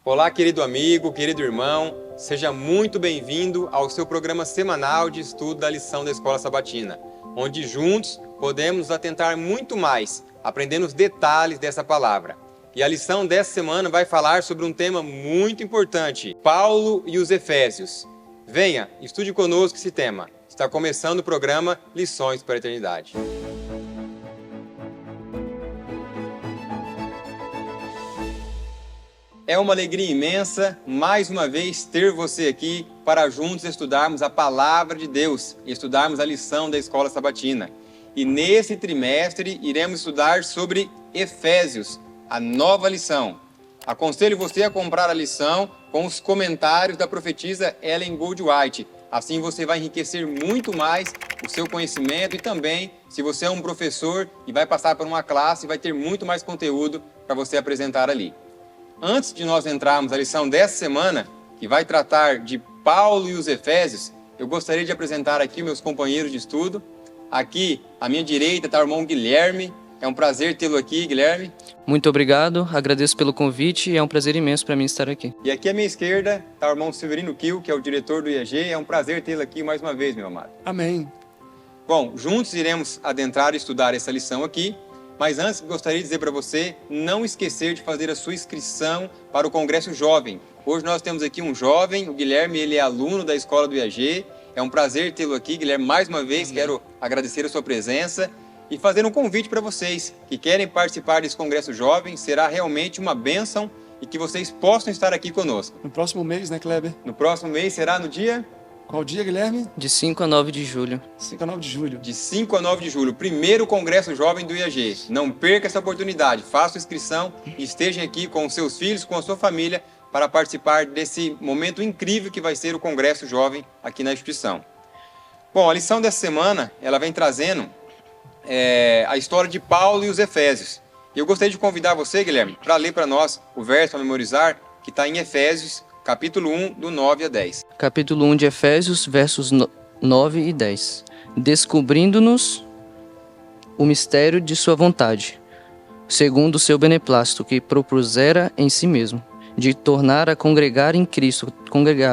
Olá, querido amigo, querido irmão, seja muito bem-vindo ao seu programa semanal de estudo da lição da Escola Sabatina, onde juntos podemos nos atentar muito mais, aprendendo os detalhes dessa palavra. E a lição dessa semana vai falar sobre um tema muito importante, Paulo e os Efésios. Venha, estude conosco esse tema. Está começando o programa Lições para a Eternidade. É uma alegria imensa, mais uma vez, ter você aqui para juntos estudarmos a Palavra de Deus e estudarmos a lição da Escola Sabatina. E nesse trimestre iremos estudar sobre Efésios, a nova lição. Aconselho você a comprar a lição com os comentários da profetisa Ellen Goldwhite. Assim você vai enriquecer muito mais o seu conhecimento e também, se você é um professor e vai passar por uma classe, vai ter muito mais conteúdo para você apresentar ali. Antes de nós entrarmos na lição dessa semana, que vai tratar de Paulo e os Efésios, eu gostaria de apresentar aqui meus companheiros de estudo. Aqui, à minha direita, está o irmão Guilherme. É um prazer tê-lo aqui, Guilherme. Muito obrigado, agradeço pelo convite e é um prazer imenso para mim estar aqui. E aqui à minha esquerda está o irmão Severino Kiel, que é o diretor do IAG. É um prazer tê-lo aqui mais uma vez, meu amado. Amém. Bom, juntos iremos adentrar e estudar essa lição aqui. Mas antes, gostaria de dizer para você não esquecer de fazer a sua inscrição para o Congresso Jovem. Hoje nós temos aqui um jovem, o Guilherme, ele é aluno da escola do IAG. É um prazer tê-lo aqui, Guilherme. Mais uma vez, quero agradecer a sua presença e fazer um convite para vocês que querem participar desse Congresso Jovem. Será realmente uma bênção e que vocês possam estar aqui conosco. No próximo mês, né, Kleber? No próximo mês será no dia... Qual dia, Guilherme? De 5 a 9 de julho. 5 a 9 de julho. De 5 a 9 de julho, primeiro Congresso Jovem do IAG. Não perca essa oportunidade, faça a inscrição e estejam aqui com os seus filhos, com a sua família, para participar desse momento incrível que vai ser o Congresso Jovem aqui na instituição. Bom, a lição dessa semana, ela vem trazendo a história de Paulo e os Efésios. Eu gostaria de convidar você, Guilherme, para ler para nós o verso a memorizar, que está em Efésios, capítulo 1, do 9 a 10. Capítulo 1 de Efésios, versos 9 e 10. Descobrindo-nos o mistério de sua vontade, segundo o seu beneplácito, que propusera em si mesmo, de tornar a congregar em Cristo,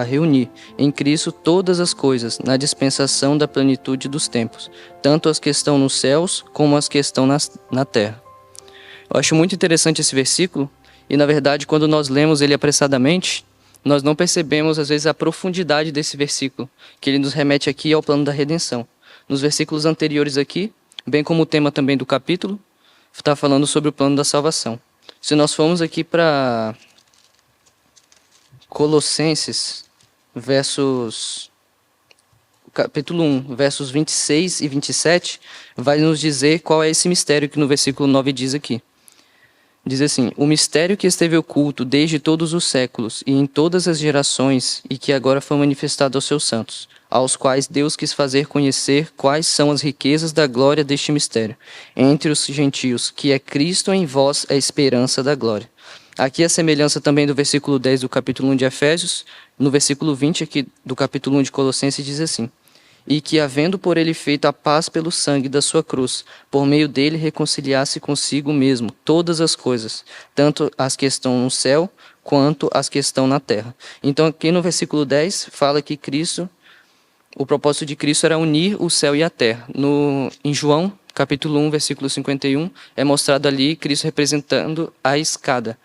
reunir em Cristo todas as coisas, na dispensação da plenitude dos tempos, tanto as que estão nos céus, como as que estão na terra. Eu acho muito interessante esse versículo, e na verdade, quando nós lemos ele apressadamente, nós não percebemos, às vezes, a profundidade desse versículo, que ele nos remete aqui ao plano da redenção. Nos versículos anteriores aqui, bem como o tema também do capítulo, está falando sobre o plano da salvação. Se nós formos aqui para Colossenses, capítulo 1, versos 26 e 27, vai nos dizer qual é esse mistério que no versículo 9 diz aqui. Diz assim: o mistério que esteve oculto desde todos os séculos e em todas as gerações e que agora foi manifestado aos seus santos, aos quais Deus quis fazer conhecer quais são as riquezas da glória deste mistério, entre os gentios, que é Cristo em vós a esperança da glória. Aqui a semelhança também do versículo 10 do capítulo 1 de Efésios, no versículo 20 aqui do capítulo 1 de Colossenses diz assim: e que, havendo por ele feito a paz pelo sangue da sua cruz, por meio dele reconciliasse consigo mesmo todas as coisas, tanto as que estão no céu, quanto as que estão na terra. Então aqui no versículo 10 fala que Cristo, o propósito de Cristo era unir o céu e a terra. Em João, capítulo 1, versículo 51, é mostrado ali Cristo representando a escada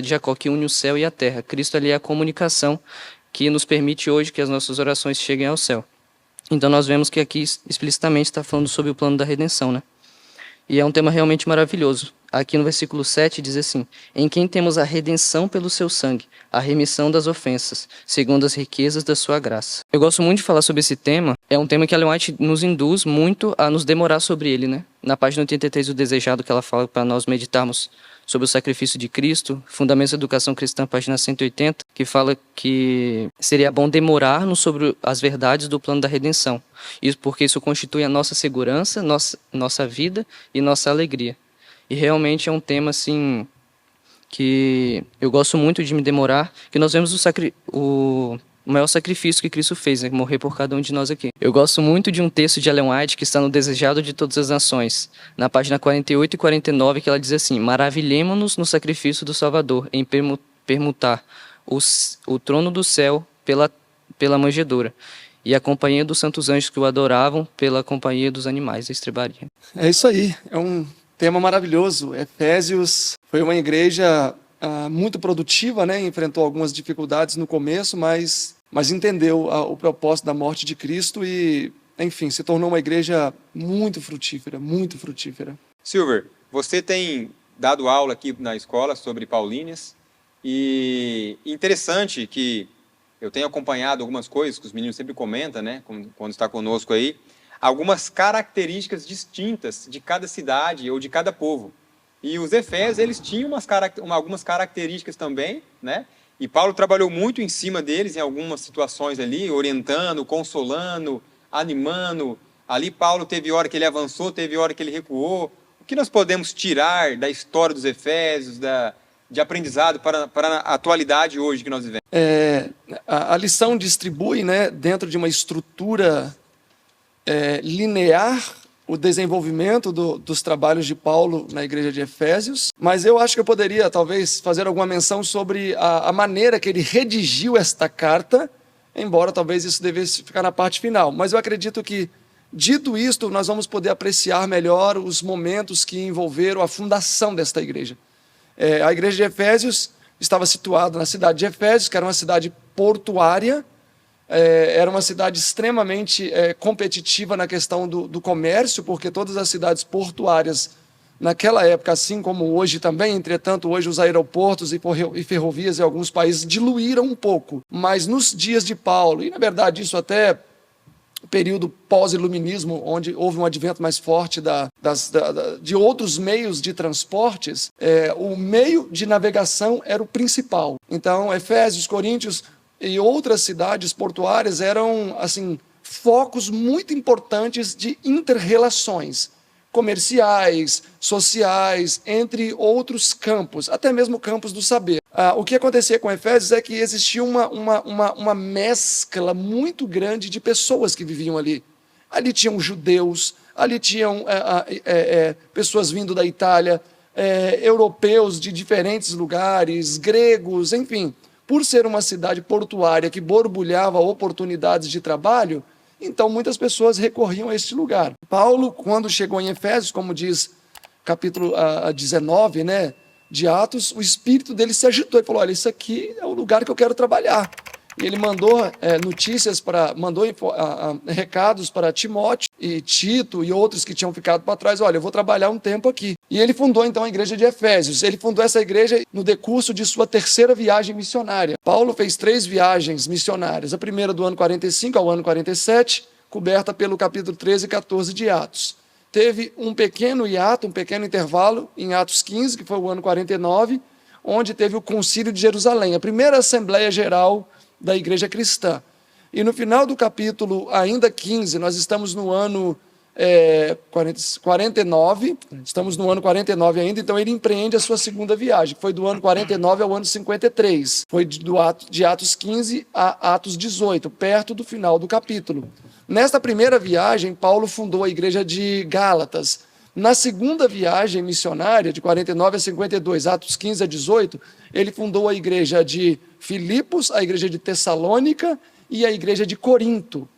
de Jacó, que une o céu e a terra. Cristo ali é a comunicação que nos permite hoje que as nossas orações cheguem ao céu. Então nós vemos que aqui explicitamente está falando sobre o plano da redenção, né? E é um tema realmente maravilhoso. Aqui no versículo 7 diz assim: em quem temos a redenção pelo seu sangue, a remissão das ofensas, segundo as riquezas da sua graça. Eu gosto muito de falar sobre esse tema. É um tema que a Ellen White nos induz muito a nos demorar sobre ele, né? Na página 83 do Desejado, que ela fala para nós meditarmos sobre o sacrifício de Cristo, Fundamentos da Educação Cristã, página 180, que fala que seria bom demorar-nos sobre as verdades do plano da redenção. Isso porque isso constitui a nossa segurança, nossa vida e nossa alegria. E realmente é um tema assim que eu gosto muito de me demorar, que nós vemos o maior sacrifício que Cristo fez, né? Morrer por cada um de nós aqui. Eu gosto muito de um texto de Ellen White que está no Desejado de Todas as Nações, na página 48 e 49, que ela diz assim: maravilhemo-nos no sacrifício do Salvador, em permutar o trono do céu pela manjedoura, e a companhia dos santos anjos que o adoravam pela companhia dos animais da estrebaria. É isso aí, é um tema maravilhoso. Efésios foi uma igreja muito produtiva, né? Enfrentou algumas dificuldades no começo, mas entendeu o propósito da morte de Cristo e, enfim, se tornou uma igreja muito frutífera, muito frutífera. Silver, você tem dado aula aqui na escola sobre Paulíneas e interessante que eu tenho acompanhado algumas coisas que os meninos sempre comentam, né, quando está conosco aí, algumas características distintas de cada cidade ou de cada povo. E os Efésios, eles tinham algumas características também, né? E Paulo trabalhou muito em cima deles em algumas situações ali, orientando, consolando, animando. Ali Paulo teve hora que ele avançou, teve hora que ele recuou. O que nós podemos tirar da história dos Efésios, de aprendizado para a atualidade hoje que nós vivemos? A lição distribui, né, dentro de uma estrutura linear o desenvolvimento dos trabalhos de Paulo na igreja de Efésios, mas eu acho que eu poderia talvez fazer alguma menção sobre a maneira que ele redigiu esta carta, embora talvez isso devesse ficar na parte final. Mas eu acredito que, dito isto, nós vamos poder apreciar melhor os momentos que envolveram a fundação desta igreja. A igreja de Efésios estava situada na cidade de Efésios, que era uma cidade portuária, era uma cidade extremamente competitiva na questão do comércio, porque todas as cidades portuárias naquela época, assim como hoje também, entretanto, hoje os aeroportos e ferrovias em alguns países diluíram um pouco, mas nos dias de Paulo, e na verdade isso até período pós-iluminismo, onde houve um advento mais forte de outros meios de transportes, o meio de navegação era o principal. Então, Efésios, Coríntios e outras cidades portuárias eram assim, focos muito importantes de inter-relações comerciais, sociais, entre outros campos, até mesmo campos do saber. O que acontecia com Efésios é que existia uma mescla muito grande de pessoas que viviam ali. Ali tinham judeus, ali tinham pessoas vindo da Itália, europeus de diferentes lugares, gregos, enfim. Por ser uma cidade portuária que borbulhava oportunidades de trabalho, então muitas pessoas recorriam a este lugar. Paulo, quando chegou em Efésios, como diz capítulo 19, né, de Atos, o espírito dele se agitou e falou: olha, isso aqui é o lugar que eu quero trabalhar. E ele mandou recados para Timóteo e Tito e outros que tinham ficado para trás. Olha, eu vou trabalhar um tempo aqui. E ele fundou então a igreja de Efésios. Ele fundou essa igreja no decurso de sua terceira viagem missionária. Paulo fez 3 viagens missionárias. A primeira do ano 45 ao ano 47, coberta pelo capítulo 13 e 14 de Atos. Teve um pequeno hiato, um pequeno intervalo em Atos 15, que foi o ano 49, onde teve o Concílio de Jerusalém, a primeira Assembleia Geral da Igreja Cristã. E no final do capítulo ainda 15, nós estamos no ano 49, estamos no ano 49 ainda, então ele empreende a sua segunda viagem, que foi do ano 49 ao ano 53, foi de Atos 15 a Atos 18, perto do final do capítulo. Nesta primeira viagem, Paulo fundou a igreja de Gálatas. Na segunda viagem missionária, de 49 a 52, Atos 15 a 18, ele fundou a igreja de Filipos, a igreja de Tessalônica e a igreja de Corinto.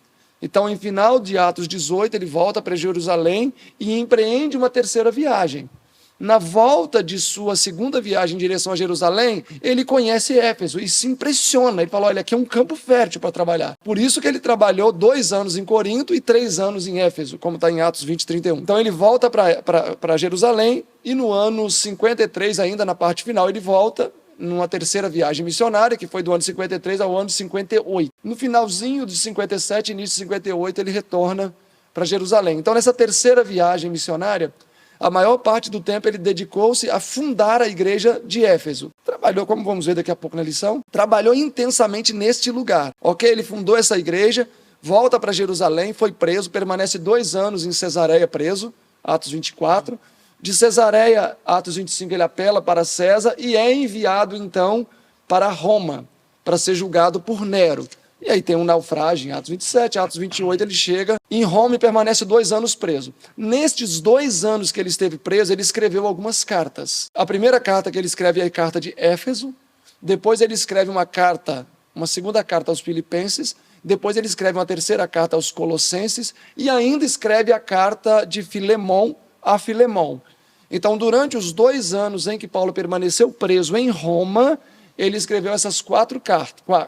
Então, em final de Atos 18, ele volta para Jerusalém e empreende uma terceira viagem. Na volta de sua segunda viagem em direção a Jerusalém, ele conhece Éfeso e se impressiona. Ele fala: olha, aqui é um campo fértil para trabalhar. Por isso que ele trabalhou 2 anos em Corinto e 3 anos em Éfeso, como está em Atos 20, 31. Então ele volta para Jerusalém e no ano 53, ainda na parte final, ele volta numa terceira viagem missionária, que foi do ano 53 ao ano 58. No finalzinho de 57, início de 58, ele retorna para Jerusalém. Então, nessa terceira viagem missionária, a maior parte do tempo ele dedicou-se a fundar a igreja de Éfeso. Trabalhou, como vamos ver daqui a pouco na lição, trabalhou intensamente neste lugar. Ok, ele fundou essa igreja, volta para Jerusalém, foi preso, permanece 2 anos em Cesareia preso, Atos 24. De Cesareia, Atos 25, ele apela para César e é enviado, então, para Roma, para ser julgado por Nero. E aí tem um naufrágio em Atos 27, Atos 28, ele chega em Roma e permanece 2 anos preso. Nestes 2 anos que ele esteve preso, ele escreveu algumas cartas. A primeira carta que ele escreve é a carta de Éfeso, depois ele escreve uma segunda carta aos Filipenses, depois ele escreve uma terceira carta aos Colossenses e ainda escreve a carta de Filemão a Filemão. Então, durante os 2 anos em que Paulo permaneceu preso em Roma, ele escreveu essas 4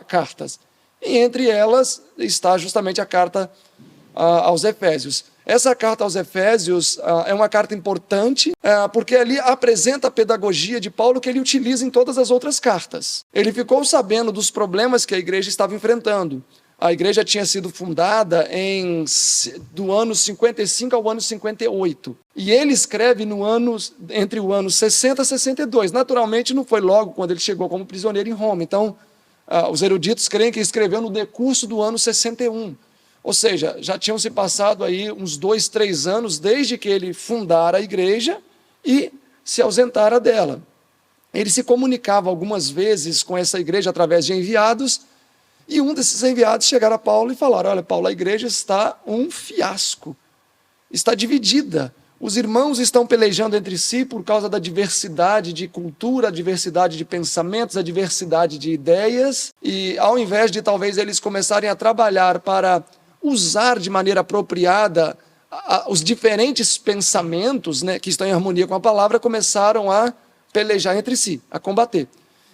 cartas. E entre elas está justamente a carta aos Efésios. Essa carta aos Efésios é uma carta importante, porque ali apresenta a pedagogia de Paulo que ele utiliza em todas as outras cartas. Ele ficou sabendo dos problemas que a igreja estava enfrentando. A igreja tinha sido fundada do ano 55 ao ano 58. E ele escreve entre o ano 60 e 62. Naturalmente, não foi logo quando ele chegou como prisioneiro em Roma. Então, os eruditos creem que escreveu no decurso do ano 61. Ou seja, já tinham se passado aí uns 2, 3 anos desde que ele fundara a igreja e se ausentara dela. Ele se comunicava algumas vezes com essa igreja através de enviados, e um desses enviados chegaram a Paulo e falaram: olha, Paulo, a igreja está um fiasco, está dividida. Os irmãos estão pelejando entre si por causa da diversidade de cultura, a diversidade de pensamentos, a diversidade de ideias, e ao invés de talvez eles começarem a trabalhar para usar de maneira apropriada os diferentes pensamentos, né, que estão em harmonia com a palavra, começaram a pelejar entre si, a combater.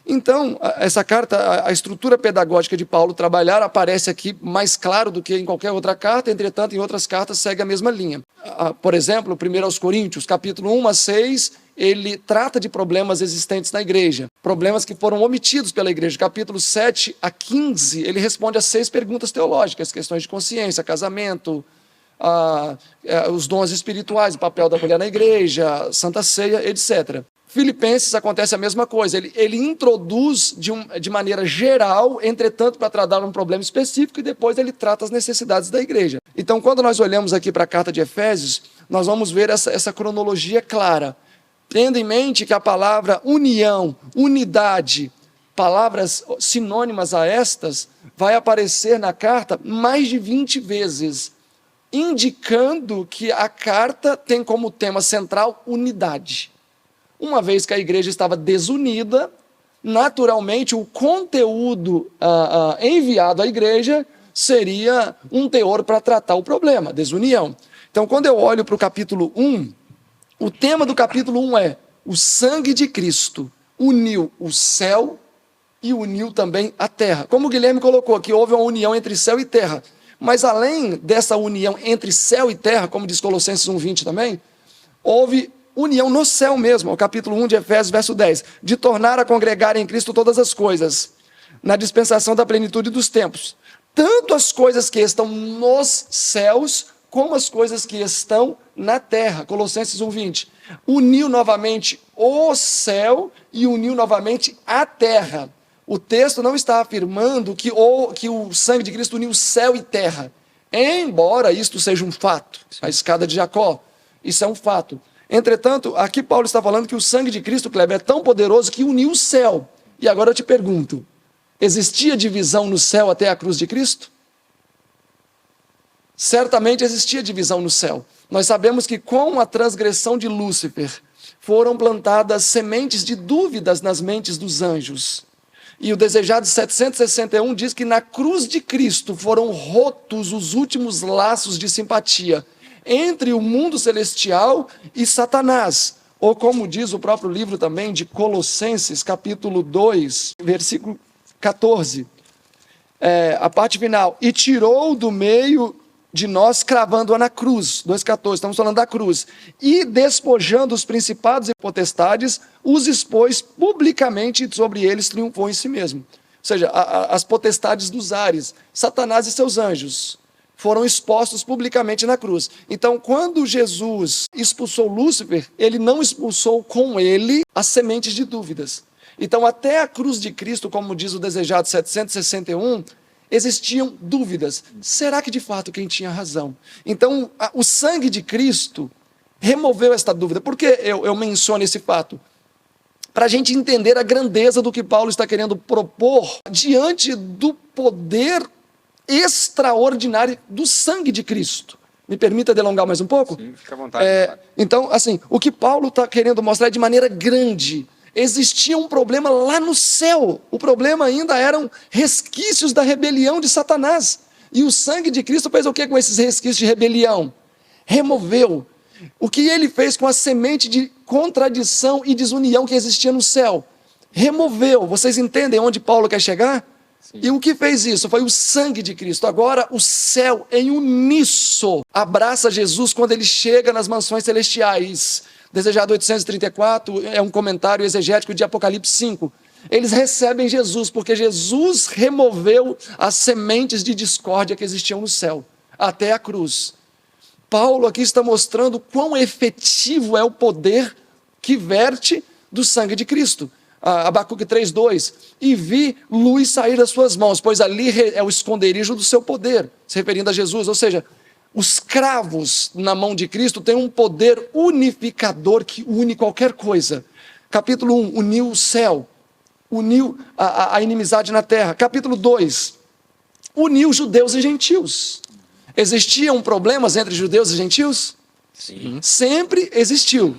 Então, essa carta, a estrutura pedagógica de Paulo trabalhar aparece aqui mais claro do que em qualquer outra carta, entretanto, em outras cartas segue a mesma linha. Por exemplo, 1 aos Coríntios, capítulo 1 a 6, ele trata de problemas existentes na igreja, problemas que foram omitidos pela igreja. Capítulo 7 a 15, ele responde a 6 perguntas teológicas, questões de consciência, casamento, os dons espirituais, o papel da mulher na igreja, Santa Ceia, etc. Filipenses acontece a mesma coisa, ele introduz de maneira geral, entretanto, para tratar um problema específico, e depois ele trata as necessidades da igreja. Então, quando nós olhamos aqui para a carta de Efésios, nós vamos ver essa cronologia clara. Tendo em mente que a palavra união, unidade, palavras sinônimas a estas, vai aparecer na carta mais de 20 vezes, indicando que a carta tem como tema central unidade. Uma vez que a igreja estava desunida, naturalmente o conteúdo enviado à igreja seria um teor para tratar o problema, desunião. Então, quando eu olho para o capítulo 1, o tema do capítulo 1 é: o sangue de Cristo uniu o céu e uniu também a terra. Como o Guilherme colocou aqui, houve uma união entre céu e terra. Mas além dessa união entre céu e terra, como diz Colossenses 1:20 também, houve união no céu mesmo, o capítulo 1 de Efésios, verso 10, de tornar a congregar em Cristo todas as coisas, na dispensação da plenitude dos tempos, tanto as coisas que estão nos céus, como as coisas que estão na terra. Colossenses 1:20. Uniu novamente o céu e uniu novamente a terra. O texto não está afirmando que o sangue de Cristo uniu céu e terra, embora isto seja um fato. A escada de Jacó, isso é um fato. Entretanto, aqui Paulo está falando que o sangue de Cristo, Kleber, é tão poderoso que uniu o céu. E agora eu te pergunto, existia divisão no céu até a cruz de Cristo? Certamente existia divisão no céu. Nós sabemos que com a transgressão de Lúcifer, foram plantadas sementes de dúvidas nas mentes dos anjos. E o Desejado 761 diz que na cruz de Cristo foram rotos os últimos laços de simpatia entre o mundo celestial e Satanás. Ou como diz o próprio livro também de Colossenses, capítulo 2, versículo 14. A parte final. E tirou do meio de nós, cravando-a na cruz. 2,14, estamos falando da cruz. E despojando os principados e potestades, os expôs publicamente e sobre eles triunfou em si mesmo. Ou seja, as potestades dos ares, Satanás e seus anjos, foram expostos publicamente na cruz. Então, quando Jesus expulsou Lúcifer, ele não expulsou com ele as sementes de dúvidas. Então, até a cruz de Cristo, como diz o Desejado 761, existiam dúvidas. Será que de fato quem tinha razão? Então, o sangue de Cristo removeu esta dúvida. Por que eu menciono esse fato? Para a gente entender a grandeza do que Paulo está querendo propor diante do poder extraordinário do sangue de Cristo. Me permita delongar mais um pouco? Sim, fica à vontade. Então, assim, o que Paulo está querendo mostrar é de maneira grande. existia um problema lá no céu. O problema ainda eram resquícios da rebelião de Satanás. E o sangue de Cristo fez o que com esses resquícios de rebelião? Removeu. O que ele fez com a semente de contradição e desunião que existia no céu? Removeu. Vocês entendem onde Paulo quer chegar? Sim. E o que fez isso? Foi o sangue de Cristo. Agora o céu em uníssono abraça Jesus quando ele chega nas mansões celestiais. Desejado 834 é um comentário exegético de Apocalipse 5. Eles recebem Jesus, porque Jesus removeu as sementes de discórdia que existiam no céu, até a cruz. Paulo aqui está mostrando quão efetivo é o poder que verte do sangue de Cristo. Abacuque 3:2, e vi luz sair das suas mãos, pois ali é o esconderijo do seu poder, se referindo a Jesus. Ou seja, os cravos na mão de Cristo têm um poder unificador que une qualquer coisa. Capítulo 1, uniu o céu, uniu a inimizade na terra. Capítulo 2, uniu judeus e gentios. Existiam problemas entre judeus e gentios? Sim. Sempre existiu.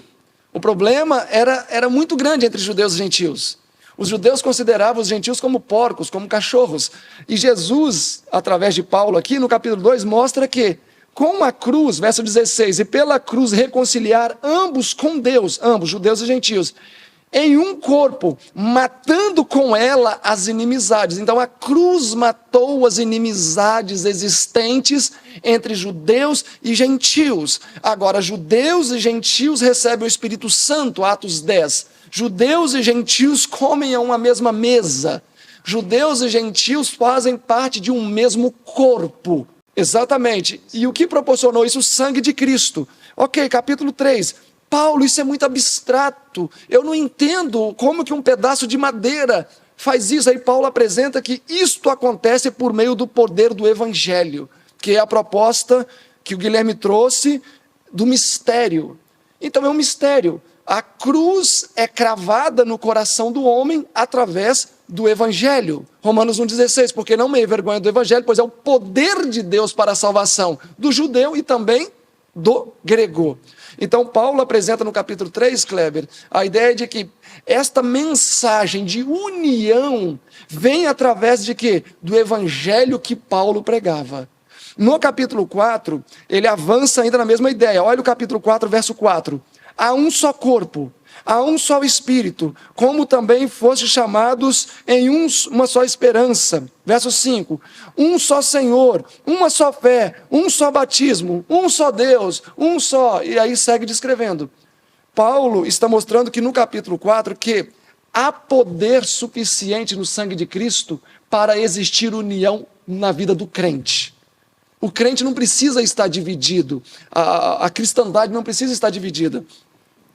O problema era muito grande entre judeus e gentios. Os judeus consideravam os gentios como porcos, como cachorros. E Jesus, através de Paulo aqui, no capítulo 2, mostra que com a cruz, verso 16, e pela cruz reconciliar ambos com Deus, ambos, judeus e gentios, em um corpo, matando com ela as inimizades. Então a cruz matou as inimizades existentes entre judeus e gentios. Agora, judeus e gentios recebem o Espírito Santo, Atos 10. Judeus e gentios comem a uma mesma mesa. Judeus e gentios fazem parte de um mesmo corpo. Exatamente. E o que proporcionou isso? O sangue de Cristo. Ok, capítulo 3. Paulo, isso é muito abstrato, eu não entendo como que um pedaço de madeira faz isso. Aí Paulo apresenta que isto acontece por meio do poder do Evangelho, que é a proposta que o Guilherme trouxe do mistério. Então é um mistério, a cruz é cravada no coração do homem através do Evangelho. Romanos 1,16, porque não me envergonho do Evangelho, pois é o poder de Deus para a salvação do judeu e também do grego. Então Paulo apresenta no capítulo 3, Kleber, a ideia de que esta mensagem de união vem através de quê? Do evangelho que Paulo pregava. No capítulo 4, ele avança ainda na mesma ideia. Olha o capítulo 4, verso 4. Há um só corpo, há um só Espírito, como também fostes chamados em uma só esperança. Verso 5, um só Senhor, uma só fé, um só batismo, um só Deus, um só... E aí segue descrevendo. Paulo está mostrando que no capítulo 4, que há poder suficiente no sangue de Cristo para existir união na vida do crente. O crente não precisa estar dividido, a cristandade não precisa estar dividida.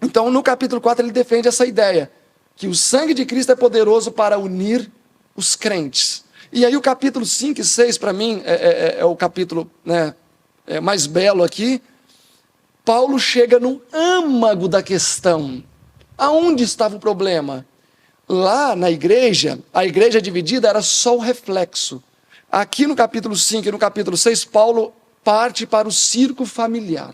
Então, no capítulo 4, ele defende essa ideia, que o sangue de Cristo é poderoso para unir os crentes. E aí o capítulo 5 e 6, para mim, é o capítulo, né, mais belo aqui. Paulo chega no âmago da questão. Aonde estava o problema? Lá na igreja, a igreja dividida era só o reflexo. Aqui no capítulo 5 e no capítulo 6, Paulo parte para o círculo familiar.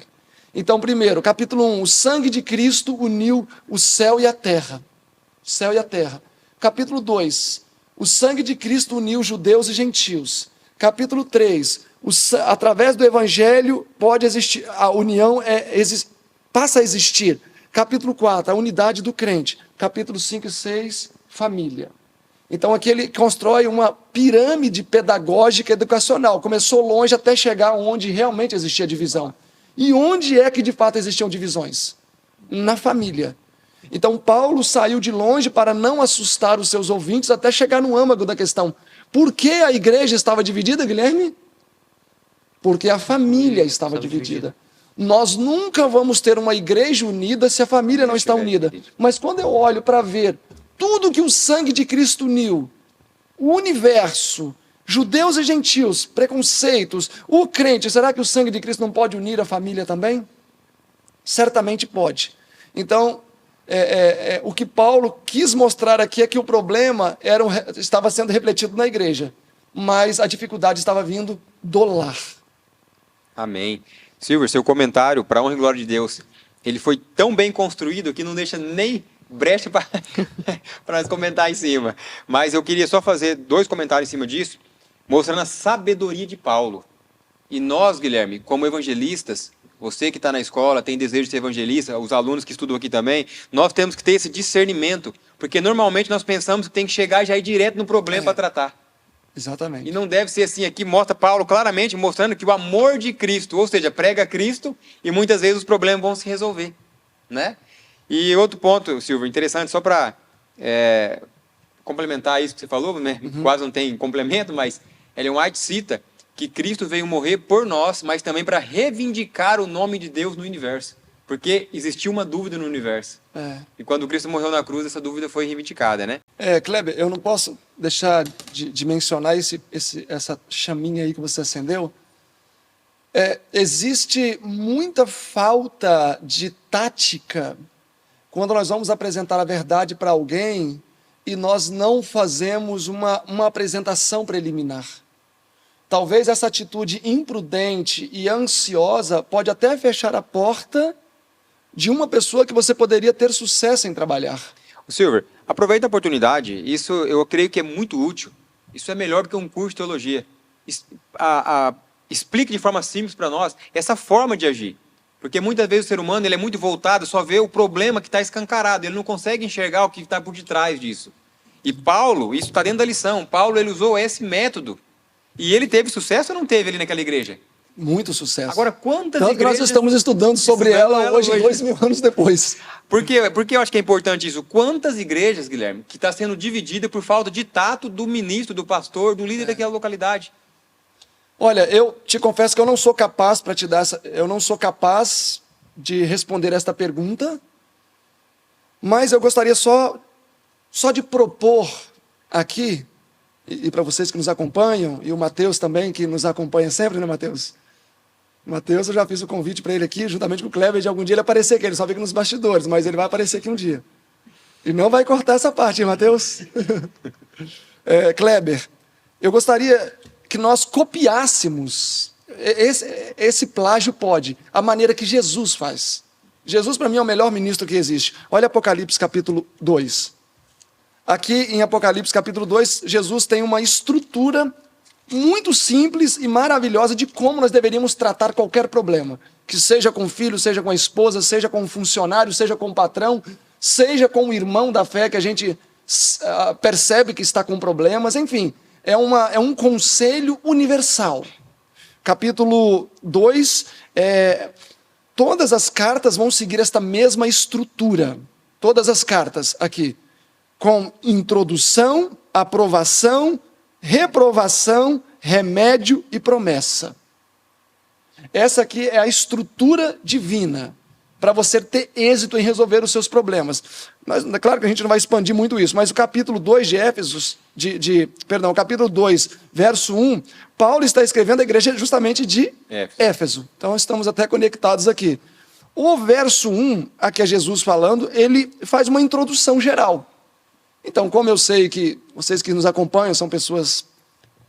Então, primeiro, capítulo 1, o sangue de Cristo uniu o céu e a terra. O céu e a terra. Capítulo 2, o sangue de Cristo uniu judeus e gentios. Capítulo 3, através do evangelho pode existir, a união passa a existir. Capítulo 4, a unidade do crente. Capítulo 5 e 6, família. Então aqui ele constrói uma pirâmide pedagógica educacional. Começou longe até chegar onde realmente existia divisão. E onde é que de fato existiam divisões? Na família. Então Paulo saiu de longe para não assustar os seus ouvintes até chegar no âmago da questão. Por que a igreja estava dividida, Guilherme? Porque a família estava dividida. Nós nunca vamos ter uma igreja unida se a família não está unida. Mas quando eu olho para ver tudo que o sangue de Cristo uniu, o universo, judeus e gentios, preconceitos, o crente, será que o sangue de Cristo não pode unir a família também? Certamente pode. Então, o que Paulo quis mostrar aqui é que o problema estava sendo refletido na igreja, mas a dificuldade estava vindo do lar. Amém. Silvio, seu comentário, para a honra e glória de Deus, ele foi tão bem construído que não deixa nem brecha para nós comentar em cima. Mas eu queria só fazer 2 comentários em cima disso, mostrando a sabedoria de Paulo. E nós, Guilherme, como evangelistas, você que está na escola, tem desejo de ser evangelista, os alunos que estudam aqui também, nós temos que ter esse discernimento, porque normalmente nós pensamos que tem que chegar já ir direto no problema para tratar. Exatamente. E não deve ser assim. Aqui mostra Paulo claramente mostrando que o amor de Cristo, ou seja, prega Cristo e muitas vezes os problemas vão se resolver, né? E outro ponto, Silvio, interessante, só para complementar isso que você falou, né? Quase não tem complemento, mas Ellen White cita que Cristo veio morrer por nós, mas também para reivindicar o nome de Deus no universo. Porque existia uma dúvida no universo. E quando Cristo morreu na cruz, essa dúvida foi reivindicada, né? Kleber, eu não posso deixar de mencionar essa chaminha aí que você acendeu. Existe muita falta de tática quando nós vamos apresentar a verdade para alguém e nós não fazemos uma apresentação preliminar. Talvez essa atitude imprudente e ansiosa pode até fechar a porta de uma pessoa que você poderia ter sucesso em trabalhar. Silver, aproveita a oportunidade, isso eu creio que é muito útil, isso é melhor do que um curso de teologia. Explique de forma simples para nós essa forma de agir, porque muitas vezes o ser humano ele é muito voltado, só vê o problema que está escancarado, ele não consegue enxergar o que está por detrás disso. E Paulo, isso está dentro da lição, Paulo ele usou esse método, e ele teve sucesso ou não teve ali naquela igreja? Muito sucesso. Agora, quantas Tanto igrejas... que nós estamos estudando sobre ela hoje, 2000 anos depois. Por que eu acho que é importante isso? Quantas igrejas, Guilherme, que está sendo dividida por falta de tato do ministro, do pastor, do líder daquela localidade? Olha, eu te confesso que eu não sou capaz para te dar eu não sou capaz de responder esta pergunta, mas eu gostaria só de propor aqui, e para vocês que nos acompanham, e o Mateus também, que nos acompanha sempre, né, Mateus? Mateus, eu já fiz o convite para ele aqui, juntamente com o Kleber, de algum dia ele aparecer aqui. Ele só fica nos bastidores, mas ele vai aparecer aqui um dia. E não vai cortar essa parte, hein, Mateus? Kleber, eu gostaria que nós copiássemos, esse plágio pode, a maneira que Jesus faz. Jesus, para mim, é o melhor ministro que existe. Olha Apocalipse capítulo 2. Aqui em Apocalipse capítulo 2, Jesus tem uma estrutura muito simples e maravilhosa de como nós deveríamos tratar qualquer problema. Que seja com o filho, seja com a esposa, seja com o funcionário, seja com o patrão, seja com o irmão da fé que a gente percebe que está com problemas, enfim. É um conselho universal. Capítulo 2, todas as cartas vão seguir esta mesma estrutura. Todas as cartas aqui. Com introdução, aprovação, reprovação, remédio e promessa. Essa aqui é a estrutura divina para você ter êxito em resolver os seus problemas. É claro que a gente não vai expandir muito isso, mas o capítulo 2 de Éfesos, capítulo 2, verso 1, Paulo está escrevendo a igreja justamente de Éfeso. Então estamos até conectados aqui. O verso 1, aqui é Jesus falando, ele faz uma introdução geral. Então, como eu sei que vocês que nos acompanham são pessoas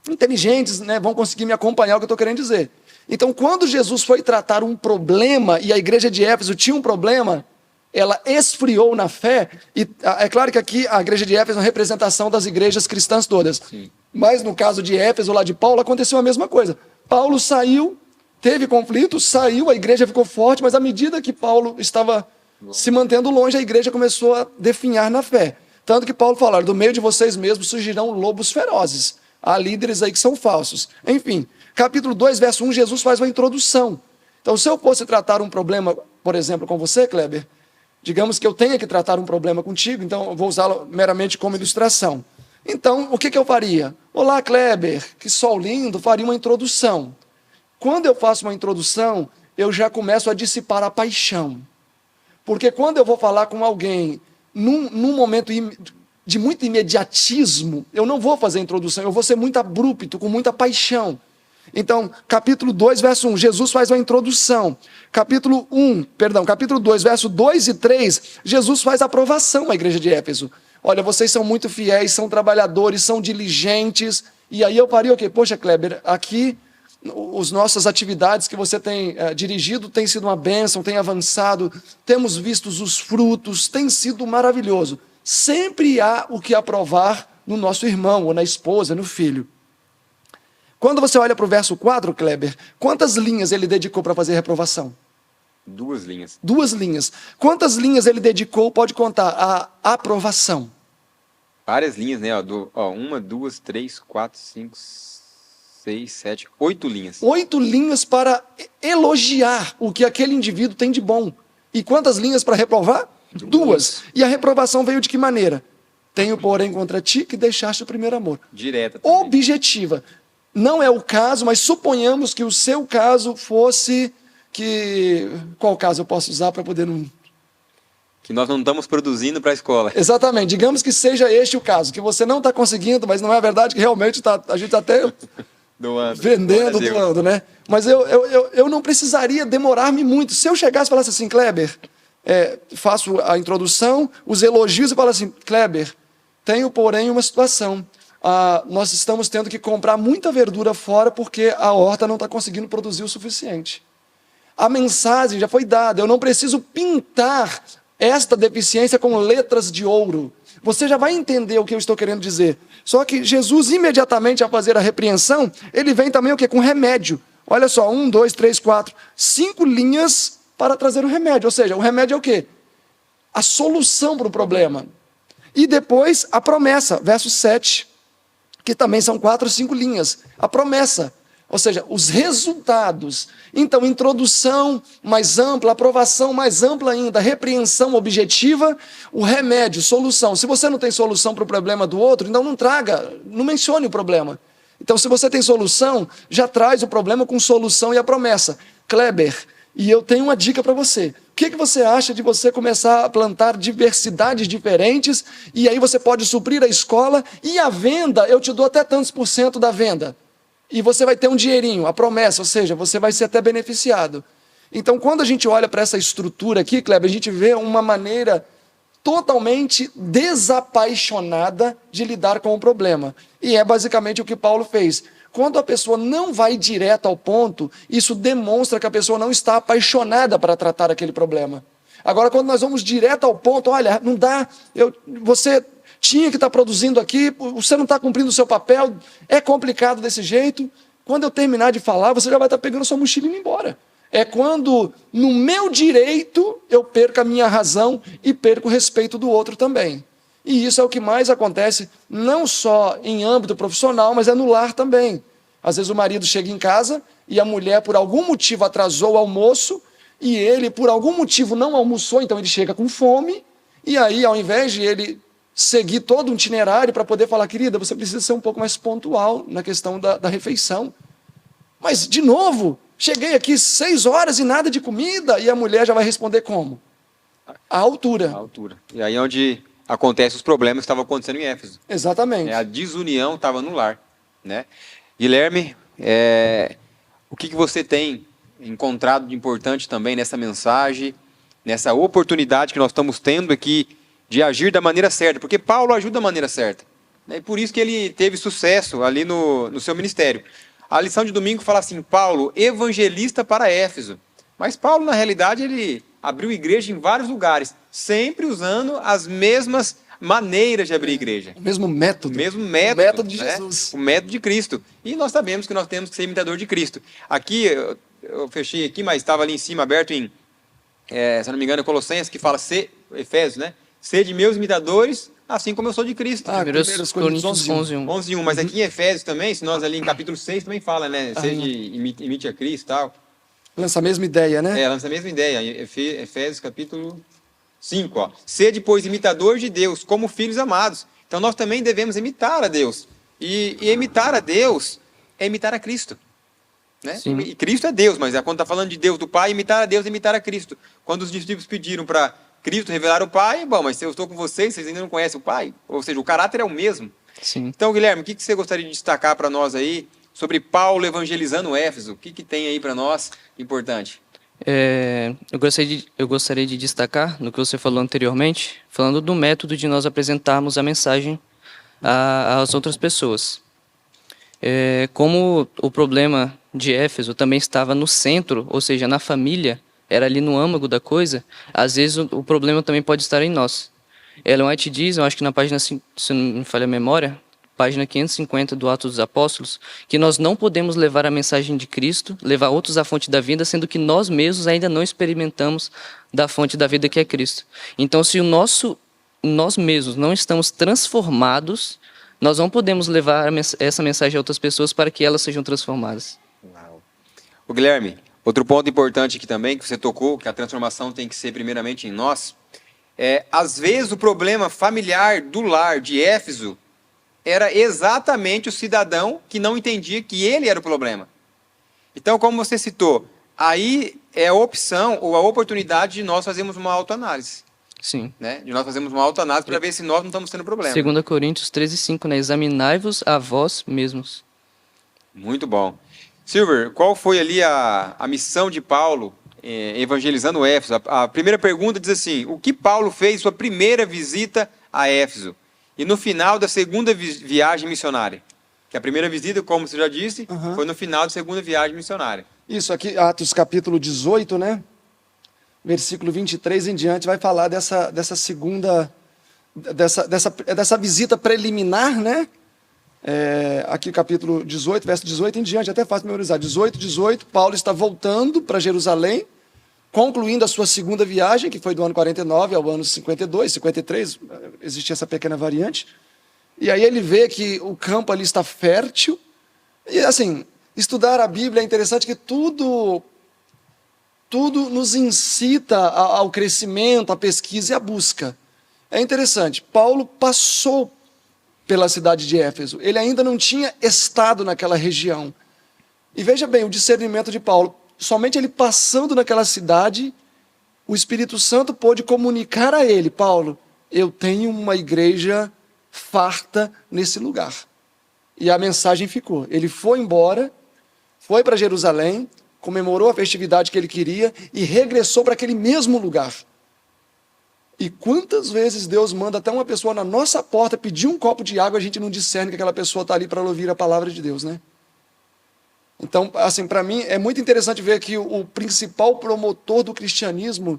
inteligentes, né, vão conseguir me acompanhar o que eu estou querendo dizer. Então, quando Jesus foi tratar um problema, e a igreja de Éfeso tinha um problema, ela esfriou na fé, e é claro que aqui a igreja de Éfeso é uma representação das igrejas cristãs todas. Sim. Mas no caso de Éfeso, lá de Paulo, aconteceu a mesma coisa. Paulo saiu, teve conflito, saiu, a igreja ficou forte, mas à medida que Paulo estava se mantendo longe, a igreja começou a definhar na fé. Tanto que Paulo fala, do meio de vocês mesmos surgirão lobos ferozes. Há líderes aí que são falsos. Enfim, capítulo 2, verso 1, Jesus faz uma introdução. Então, se eu fosse tratar um problema, por exemplo, com você, Kleber, digamos que eu tenha que tratar um problema contigo, então eu vou usá-lo meramente como ilustração. Então, o que eu faria? Olá, Kleber, que sol lindo, faria uma introdução. Quando eu faço uma introdução, eu já começo a dissipar a paixão. Porque quando eu vou falar com alguém num momento de muito imediatismo, eu não vou fazer a introdução, eu vou ser muito abrupto, com muita paixão. Então, capítulo 2, verso 1, Jesus faz uma introdução. Capítulo 2, verso 2 e 3, Jesus faz a aprovação à igreja de Éfeso. Olha, vocês são muito fiéis, são trabalhadores, são diligentes. E aí eu parei o quê? Poxa, Kleber, aqui As nossas atividades que você tem dirigido tem sido uma bênção, tem avançado, temos visto os frutos, tem sido maravilhoso. Sempre há o que aprovar no nosso irmão, ou na esposa, no filho. Quando você olha para o verso 4, Kleber, quantas linhas ele dedicou para fazer reprovação? 2 linhas. 2 linhas. Quantas linhas ele dedicou, pode contar, à aprovação? Várias linhas, né? 1, 2, 3, 4, 5, 6, 7, 8 linhas. 8 linhas para elogiar o que aquele indivíduo tem de bom. E quantas linhas para reprovar? 2. E a reprovação veio de que maneira? Tenho, porém, contra ti que deixaste o primeiro amor. Direta também. Objetiva. Não é o caso, mas suponhamos que o seu caso fosse que... Qual caso eu posso usar para poder não... Que nós não estamos produzindo para a escola. Exatamente. Digamos que seja este o caso, que você não está conseguindo, mas não é verdade que realmente a gente está até Doando. vendendo, doando, né? Mas eu não precisaria demorar-me muito. Se eu chegasse e falasse assim, Kleber, faço a introdução, os elogios e falo assim, Kleber, tenho, porém, uma situação. Nós estamos tendo que comprar muita verdura fora porque a horta não está conseguindo produzir o suficiente. A mensagem já foi dada, eu não preciso pintar esta deficiência com letras de ouro. Você já vai entender o que eu estou querendo dizer. Só que Jesus, imediatamente a fazer a repreensão, ele vem também o quê? Com remédio. Olha só, 1, 2, 3, 4, 5 linhas para trazer o remédio. Ou seja, o remédio é o quê? A solução para o problema. E depois a promessa, verso 7, que também são 4, 5 linhas. A promessa. Ou seja, os resultados. Então, introdução mais ampla, aprovação mais ampla ainda, repreensão objetiva, o remédio, solução. Se você não tem solução para o problema do outro, então não mencione o problema. Então, se você tem solução, já traz o problema com solução e a promessa. Kleber, e eu tenho uma dica para você. O que você acha de você começar a plantar diversidades diferentes, e aí você pode suprir a escola, e a venda, eu te dou até tantos % da venda. E você vai ter um dinheirinho, a promessa, ou seja, você vai ser até beneficiado. Então, quando a gente olha para essa estrutura aqui, Kleber, a gente vê uma maneira totalmente desapaixonada de lidar com o problema. E é basicamente o que Paulo fez. Quando a pessoa não vai direto ao ponto, isso demonstra que a pessoa não está apaixonada para tratar aquele problema. Agora, quando nós vamos direto ao ponto, olha, não dá, você tinha que estar produzindo aqui, você não está cumprindo o seu papel, é complicado desse jeito. Quando eu terminar de falar, você já vai estar pegando a sua mochila e indo embora. É quando, no meu direito, eu perco a minha razão e perco o respeito do outro também. E isso é o que mais acontece, não só em âmbito profissional, mas é no lar também. Às vezes o marido chega em casa e a mulher, por algum motivo, atrasou o almoço, e ele, por algum motivo, não almoçou, então ele chega com fome, e aí, ao invés de ele seguir todo um itinerário para poder falar, querida, você precisa ser um pouco mais pontual na questão da refeição. Mas, de novo, cheguei aqui 6 horas e nada de comida, e a mulher já vai responder como? A altura. A altura. E aí onde acontecem os problemas que estavam acontecendo em Éfeso. Exatamente. A desunião estava no lar. Né? Guilherme, o que você tem encontrado de importante também nessa mensagem, nessa oportunidade que nós estamos tendo aqui de agir da maneira certa? Porque Paulo ajuda da maneira certa. Né? E por isso que ele teve sucesso ali no seu ministério. A lição de domingo fala assim, Paulo, evangelista para Éfeso. Mas Paulo, na realidade, ele abriu igreja em vários lugares, sempre usando as mesmas maneiras de abrir igreja. O mesmo método. O mesmo método. O método de né? Jesus. O método de Cristo. E nós sabemos que nós temos que ser imitador de Cristo. Aqui, eu fechei aqui, mas estava ali em cima aberto em, se não me engano, Colossenses, que fala, Efésios, né? Sede meus imitadores, assim como eu sou de Cristo. 1 Coríntios 11:1. 11:1, mas aqui em Efésios também, se nós ali em capítulo 6 também fala, né? Imite a Cristo e tal. Lança a mesma ideia, né? Lança a mesma ideia. Efésios capítulo 5, ó. Sede, pois, imitadores de Deus, como filhos amados. Então nós também devemos imitar a Deus. E imitar a Deus é imitar a Cristo. Né? E Cristo é Deus, mas quando está falando de Deus do Pai, imitar a Deus é imitar a Cristo. Quando os discípulos pediram para Cristo revelar o Pai, bom, mas se eu estou com vocês ainda não conhecem o Pai. Ou seja, o caráter é o mesmo. Sim. Então, Guilherme, o que você gostaria de destacar para nós aí sobre Paulo evangelizando Éfeso? O que tem aí para nós importante? Eu gostaria de destacar, no que você falou anteriormente, falando do método de nós apresentarmos a mensagem às outras pessoas. Como o problema de Éfeso também estava no centro, ou seja, na família, era ali no âmago da coisa, às vezes o problema também pode estar em nós. Ellen White diz, eu acho que na página, se não me falha a memória, página 550 do Atos dos Apóstolos, que nós não podemos levar a mensagem de Cristo, levar outros à fonte da vida, sendo que nós mesmos ainda não experimentamos da fonte da vida que é Cristo. Então, se nós mesmos não estamos transformados, nós não podemos levar essa mensagem a outras pessoas para que elas sejam transformadas. Uau. O Guilherme, outro ponto importante aqui também, que você tocou, que a transformação tem que ser primeiramente em nós, às vezes o problema familiar do lar de Éfeso era exatamente o cidadão que não entendia que ele era o problema. Então, como você citou, aí é a opção ou a oportunidade de nós fazermos uma autoanálise. Sim. Né? De nós fazermos uma autoanálise para ver se nós não estamos tendo problema. 2 Coríntios 13:5, né? Examinai-vos a vós mesmos. Muito bom. Silver, qual foi ali a missão de Paulo evangelizando Éfeso? A primeira pergunta diz assim, o que Paulo fez em sua primeira visita a Éfeso? E no final da segunda viagem missionária? Que a primeira visita, como você já disse, foi no final da segunda viagem missionária. Isso aqui, Atos capítulo 18, né? Versículo 23 em diante, vai falar dessa segunda, dessa visita preliminar, né? Aqui capítulo 18, verso 18 em diante, até fácil memorizar. 18, Paulo está voltando para Jerusalém, concluindo a sua segunda viagem, que foi do ano 49 ao ano 52, 53, existia essa pequena variante. E aí ele vê que o campo ali está fértil. E assim, estudar a Bíblia é interessante que tudo nos incita ao crescimento, à pesquisa e à busca. É interessante, Paulo passou pela cidade de Éfeso, ele ainda não tinha estado naquela região. E veja bem, o discernimento de Paulo, somente ele passando naquela cidade, o Espírito Santo pôde comunicar a ele, Paulo, eu tenho uma igreja farta nesse lugar. E a mensagem ficou. Ele foi embora, foi para Jerusalém, comemorou a festividade que ele queria e regressou para aquele mesmo lugar. E quantas vezes Deus manda até uma pessoa na nossa porta pedir um copo de água, a gente não discerne que aquela pessoa está ali para ouvir a palavra de Deus, né? Então, assim, para mim é muito interessante ver que o principal promotor do cristianismo,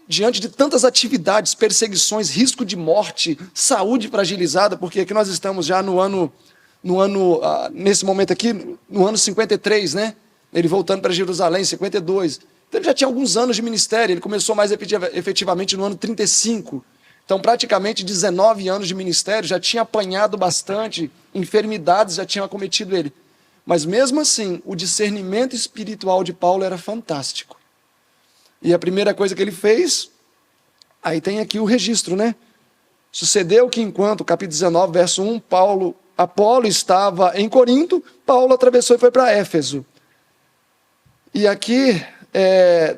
diante de tantas atividades, perseguições, risco de morte, saúde fragilizada, porque aqui nós estamos já nesse momento aqui, no ano 53, né? Ele voltando para Jerusalém, 52. Então ele já tinha alguns anos de ministério, ele começou mais efetivamente no ano 35. Então praticamente 19 anos de ministério, já tinha apanhado bastante, enfermidades já tinham acometido ele. Mas mesmo assim, o discernimento espiritual de Paulo era fantástico. E a primeira coisa que ele fez, aí tem aqui o registro, né? Sucedeu que enquanto, capítulo 19, verso 1, Apolo estava em Corinto, Paulo atravessou e foi para Éfeso. E aqui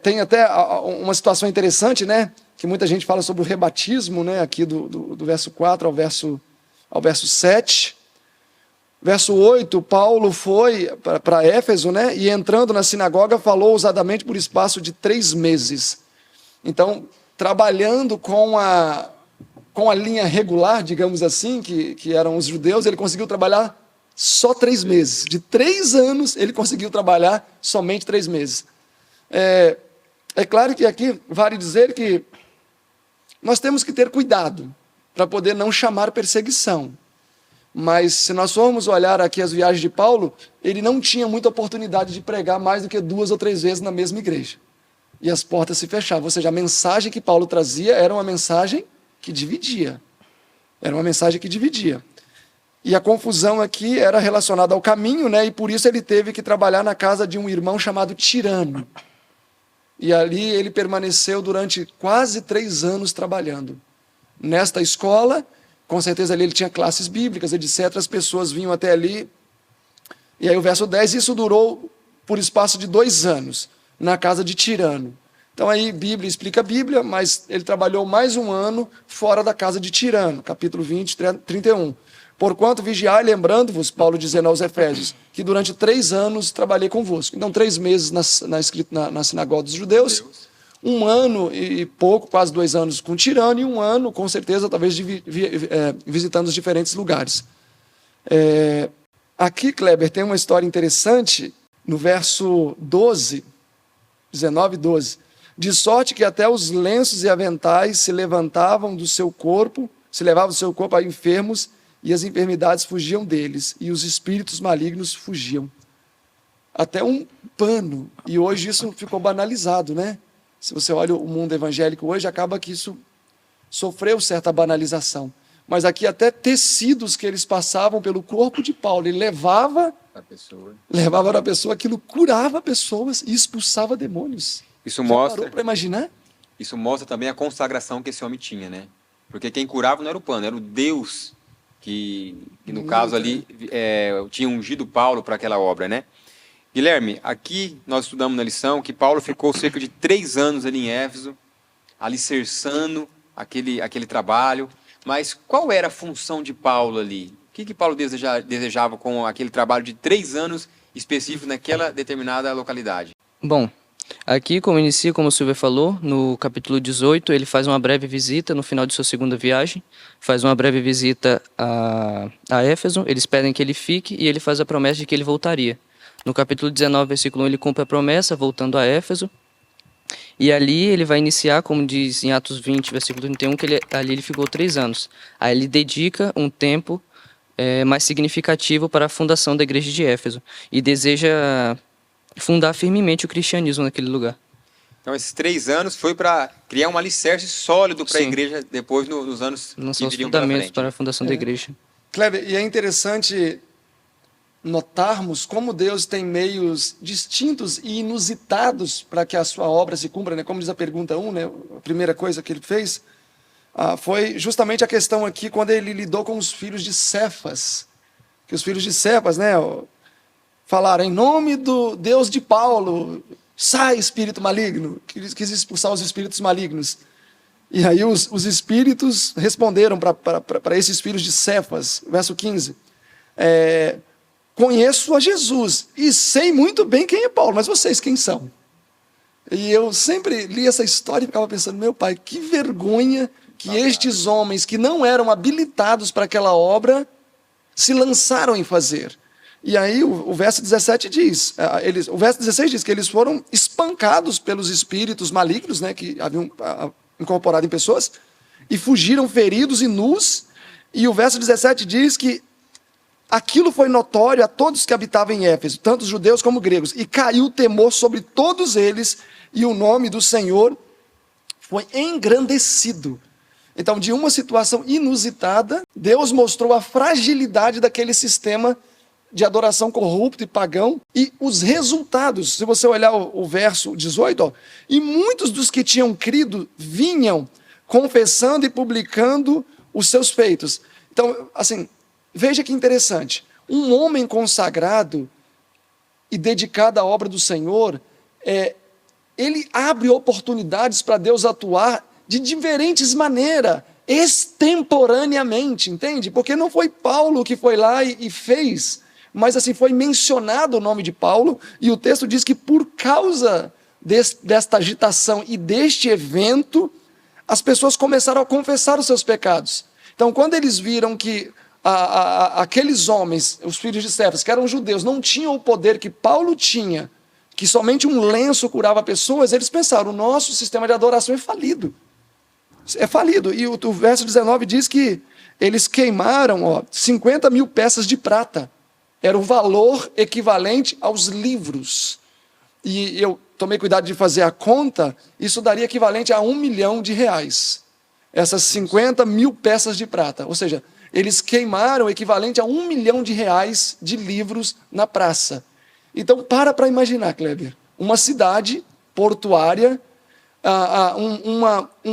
tem até uma situação interessante, né? Que muita gente fala sobre o rebatismo, né? Aqui do verso 4 ao verso 7. Verso 8, Paulo foi para Éfeso, né? E entrando na sinagoga, falou ousadamente por espaço de 3 meses. Então, trabalhando com a linha regular, digamos assim, que eram os judeus, ele conseguiu trabalhar só 3 meses. De 3 anos, ele conseguiu trabalhar somente 3 meses. É claro que aqui vale dizer que nós temos que ter cuidado para poder não chamar perseguição. Mas se nós formos olhar aqui as viagens de Paulo, ele não tinha muita oportunidade de pregar mais do que 2 ou 3 vezes na mesma igreja. E as portas se fechavam. Ou seja, a mensagem que Paulo trazia era uma mensagem que dividia. Era uma mensagem que dividia. E a confusão aqui era relacionada ao caminho, né? E por isso ele teve que trabalhar na casa de um irmão chamado Tirano. E ali ele permaneceu durante quase 3 anos trabalhando. Nesta escola, com certeza ali ele tinha classes bíblicas, etc. As pessoas vinham até ali. E aí o verso 10, isso durou por espaço de 2 anos, na casa de Tirano. Então aí Bíblia explica a Bíblia, mas ele trabalhou mais 1 ano fora da casa de Tirano, capítulo 20, 31. Porquanto vigiai, lembrando-vos, Paulo dizendo aos Efésios, que durante 3 anos trabalhei convosco. Então 3 meses na sinagoga dos judeus, 1 ano e pouco, quase 2 anos com Tirano, e 1 ano, com certeza, talvez visitando os diferentes lugares. Aqui, Kleber, tem uma história interessante, no verso 12, 19 e 12. De sorte que até os lenços e aventais se levavam do seu corpo a enfermos, e as enfermidades fugiam deles, e os espíritos malignos fugiam. Até um pano. E hoje isso ficou banalizado, né? Se você olha o mundo evangélico hoje, acaba que isso sofreu certa banalização. Mas aqui até tecidos que eles passavam pelo corpo de Paulo, ele levava para a pessoa, aquilo curava pessoas e expulsava demônios. Isso Já mostra, parou para imaginar? isso mostra também a consagração que esse homem tinha, né? Porque quem curava não era o pano, era o Deus que no caso ali, tinha ungido Paulo para aquela obra, né? Guilherme, aqui nós estudamos na lição que Paulo ficou cerca de 3 anos ali em Éfeso, alicerçando aquele trabalho. Mas qual era a função de Paulo ali? O que Paulo desejava com aquele trabalho de 3 anos específico naquela determinada localidade? Bom, aqui como inicia, como o Silvio falou, no capítulo 18, ele faz uma breve visita no final de sua segunda viagem, faz uma breve visita a Éfeso, eles pedem que ele fique e ele faz a promessa de que ele voltaria. No capítulo 19, versículo 1, ele cumpre a promessa, voltando a Éfeso, e ali ele vai iniciar, como diz em Atos 20, versículo 31, que ali ele ficou 3 anos. Aí ele dedica um tempo mais significativo para a fundação da igreja de Éfeso e deseja fundar firmemente o cristianismo naquele lugar. Então, esses 3 anos foi para criar um alicerce sólido para a Sim. igreja depois, nos anos Lançar que os viriam pela fundamentos frente. para a fundação da igreja. Kleber, e é interessante notarmos como Deus tem meios distintos e inusitados para que a sua obra se cumpra, né? Como diz a pergunta 1, né? A primeira coisa que ele fez foi justamente a questão aqui quando ele lidou com os filhos de Cefas. Que os filhos de Cefas, né, falaram em nome do Deus de Paulo, sai espírito maligno, quis expulsar os espíritos malignos. E aí os espíritos responderam para esses filhos de Cefas, verso 15, conheço a Jesus e sei muito bem quem é Paulo, mas vocês quem são? E eu sempre li essa história e ficava pensando, meu pai, que vergonha que estes homens que não eram habilitados para aquela obra se lançaram em fazer. E aí o verso 17 diz, o verso 16 diz que eles foram espancados pelos espíritos malignos, né, que haviam incorporado em pessoas, e fugiram feridos e nus, e o verso 17 diz que aquilo foi notório a todos que habitavam em Éfeso, tanto judeus como gregos, e caiu o temor sobre todos eles, e o nome do Senhor foi engrandecido. Então, de uma situação inusitada, Deus mostrou a fragilidade daquele sistema de adoração corrupto e pagão, e os resultados, se você olhar o verso 18, e muitos dos que tinham crido vinham confessando e publicando os seus feitos. Então, assim, veja que interessante, um homem consagrado e dedicado à obra do Senhor, ele abre oportunidades para Deus atuar de diferentes maneiras, extemporaneamente, entende? Porque não foi Paulo que foi lá e fez, mas assim, foi mencionado o nome de Paulo, e o texto diz que por causa desta agitação e deste evento, as pessoas começaram a confessar os seus pecados. Então, quando eles viram que aqueles homens, os filhos de Cefas, que eram judeus, não tinham o poder que Paulo tinha, que somente um lenço curava pessoas, eles pensaram, o nosso sistema de adoração é falido. É falido. E o verso 19 diz que eles queimaram 50 mil peças de prata. Era o valor equivalente aos livros. E eu tomei cuidado de fazer a conta, isso daria equivalente a R$1 milhão. Essas 50 mil peças de prata. Ou seja, eles queimaram o equivalente a R$1 milhão de livros na praça. Então, para imaginar, Kleber, uma cidade portuária,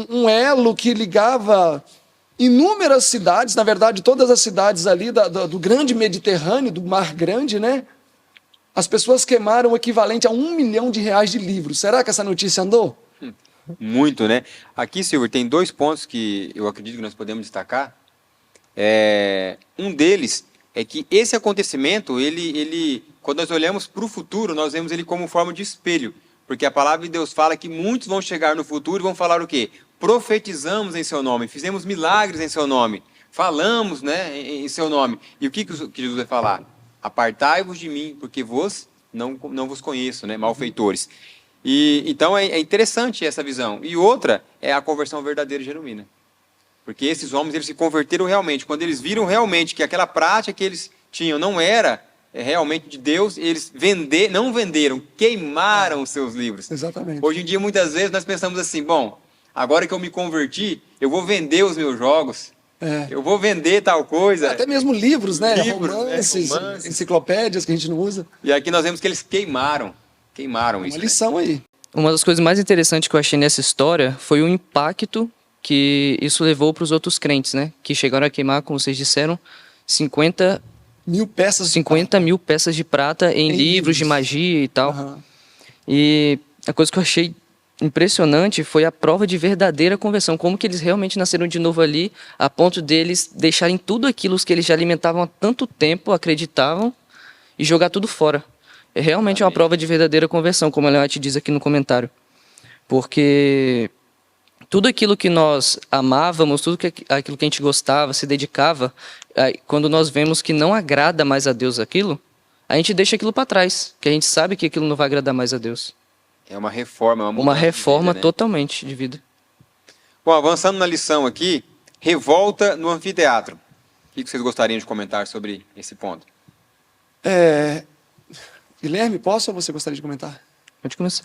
um elo que ligava inúmeras cidades, na verdade, todas as cidades ali do grande Mediterrâneo, do Mar Grande, né? As pessoas queimaram o equivalente a R$1 milhão de livros. Será que essa notícia andou? Muito, né? Aqui, Silvio, tem 2 pontos que eu acredito que nós podemos destacar. Um deles é que esse acontecimento, quando nós olhamos para o futuro, nós vemos ele como forma de espelho. Porque a palavra de Deus fala que muitos vão chegar no futuro e vão falar o quê? Profetizamos em seu nome, fizemos milagres em seu nome, falamos, né, em seu nome. E o que Jesus vai falar? Apartai-vos de mim, porque vos não vos conheço, né? Malfeitores. E então é interessante essa visão. E outra é a conversão verdadeira e genuína. Porque esses homens, eles se converteram realmente. Quando eles viram realmente que aquela prática que eles tinham não era realmente de Deus, eles não venderam, queimaram os seus livros. Exatamente. Hoje em dia, muitas vezes, nós pensamos assim, bom, agora que eu me converti, eu vou vender os meus jogos, eu vou vender tal coisa. Até mesmo livros, né? Romances, enciclopédias que a gente não usa. E aqui nós vemos que eles queimaram isso. Uma lição aí. Uma das coisas mais interessantes que eu achei nessa história foi o impacto que isso levou para os outros crentes, né? Que chegaram a queimar, como vocês disseram, 50 mil peças de prata em livros de magia e tal. Uhum. E a coisa que eu achei impressionante foi a prova de verdadeira conversão, como que eles realmente nasceram de novo ali, a ponto deles deixarem tudo aquilo que eles já alimentavam há tanto tempo, acreditavam, e jogar tudo fora. É realmente uma prova de verdadeira conversão, como a Leonete diz aqui no comentário. Porque tudo aquilo que nós amávamos, tudo aquilo que a gente gostava, se dedicava, quando nós vemos que não agrada mais a Deus aquilo, a gente deixa aquilo para trás, que a gente sabe que aquilo não vai agradar mais a Deus. É uma reforma, uma reforma de vida, né? Totalmente de vida. Bom, avançando na lição aqui, revolta no anfiteatro. O que vocês gostariam de comentar sobre esse ponto? Guilherme, posso ou você gostaria de comentar? Pode começar.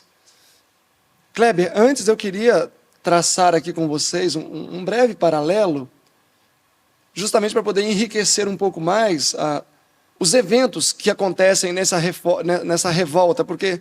Kleber, antes eu queria traçar aqui com vocês um breve paralelo, justamente para poder enriquecer um pouco mais os eventos que acontecem nessa revolta, porque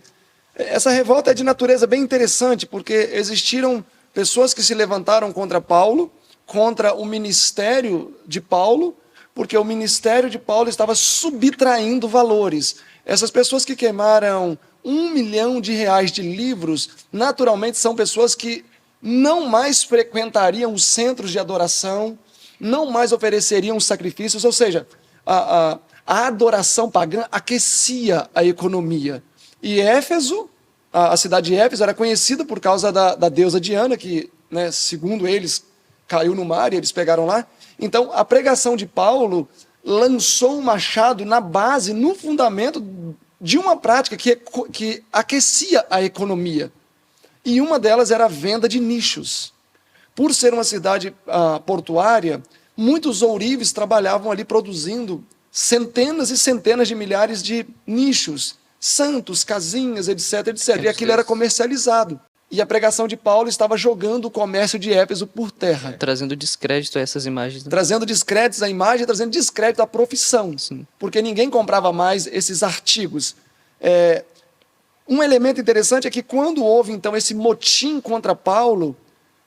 essa revolta é de natureza bem interessante, porque existiram pessoas que se levantaram contra Paulo, contra o ministério de Paulo, porque o ministério de Paulo estava subtraindo valores. Essas pessoas que queimaram R$1 milhão de livros, naturalmente são pessoas que não mais frequentariam os centros de adoração, não mais ofereceriam sacrifícios, ou seja, a adoração pagã aquecia a economia. E Éfeso, a cidade de Éfeso, era conhecida por causa da deusa Diana, que, né, segundo eles, caiu no mar e eles pegaram lá. Então, a pregação de Paulo lançou um machado na base, no fundamento de uma prática que aquecia a economia. E uma delas era a venda de nichos. Por ser uma cidade portuária, muitos ourives trabalhavam ali produzindo centenas e centenas de milhares de nichos, santos, casinhas, etc, etc. E aquilo era comercializado. E a pregação de Paulo estava jogando o comércio de Éfeso por terra. Trazendo descrédito a essas imagens. Né? Trazendo descréditos à imagem, trazendo descrédito à profissão. Sim. Porque ninguém comprava mais esses artigos. Um elemento interessante é que quando houve, então, esse motim contra Paulo,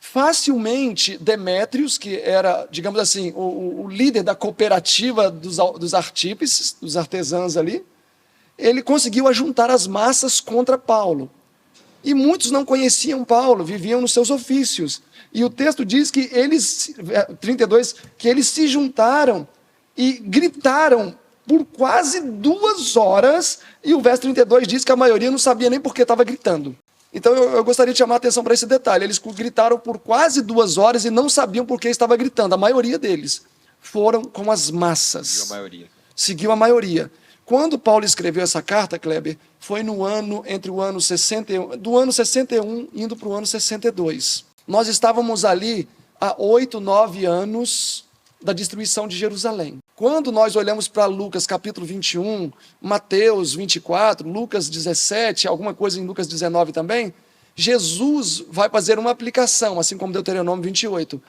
facilmente Demétrios, que era, digamos assim, o líder da cooperativa dos artífices, dos artesãos ali, ele conseguiu ajuntar as massas contra Paulo. E muitos não conheciam Paulo, viviam nos seus ofícios. E o texto diz que eles, 32, que eles se juntaram e gritaram por quase 2 horas, e o verso 32 diz que a maioria não sabia nem por que estava gritando. Então eu gostaria de chamar a atenção para esse detalhe. Eles gritaram por quase 2 horas e não sabiam por que estava gritando. A maioria deles foram com as massas. Seguiu a maioria. Quando Paulo escreveu essa carta, Kleber, foi no ano, entre o ano 61, do ano 61 indo para o ano 62. Nós estávamos ali há 8, 9 anos da destruição de Jerusalém. Quando nós olhamos para Lucas capítulo 21, Mateus 24, Lucas 17, alguma coisa em Lucas 19 também, Jesus vai fazer uma aplicação, assim como Deuteronômio 28,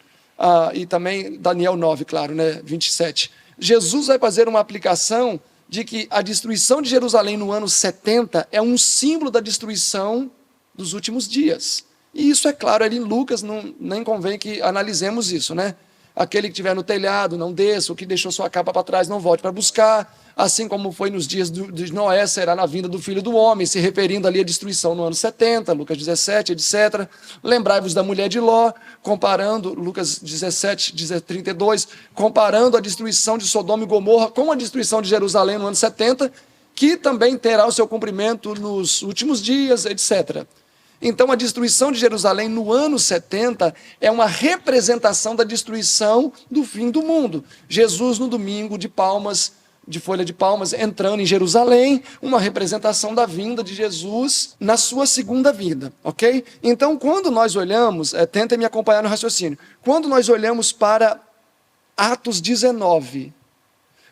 e também Daniel 9, claro, né, 27. Jesus vai fazer uma aplicação de que a destruição de Jerusalém no ano 70 é um símbolo da destruição dos últimos dias. E isso é claro, ali em Lucas, nem convém que analisemos isso, né? Aquele que estiver no telhado, não desça, o que deixou sua capa para trás, não volte para buscar, assim como foi nos dias de Noé, será na vinda do Filho do Homem, se referindo ali à destruição no ano 70, Lucas 17, etc. Lembrai-vos da mulher de Ló, comparando, Lucas 17, 32, comparando a destruição de Sodoma e Gomorra com a destruição de Jerusalém no ano 70, que também terá o seu cumprimento nos últimos dias, etc. Então, a destruição de Jerusalém no ano 70 é uma representação da destruição do fim do mundo. Jesus, no domingo de Palmas, de folha de palmas entrando em Jerusalém, uma representação da vinda de Jesus na sua segunda vinda, ok? Então, quando nós olhamos, tentem me acompanhar no raciocínio, quando nós olhamos para Atos 19,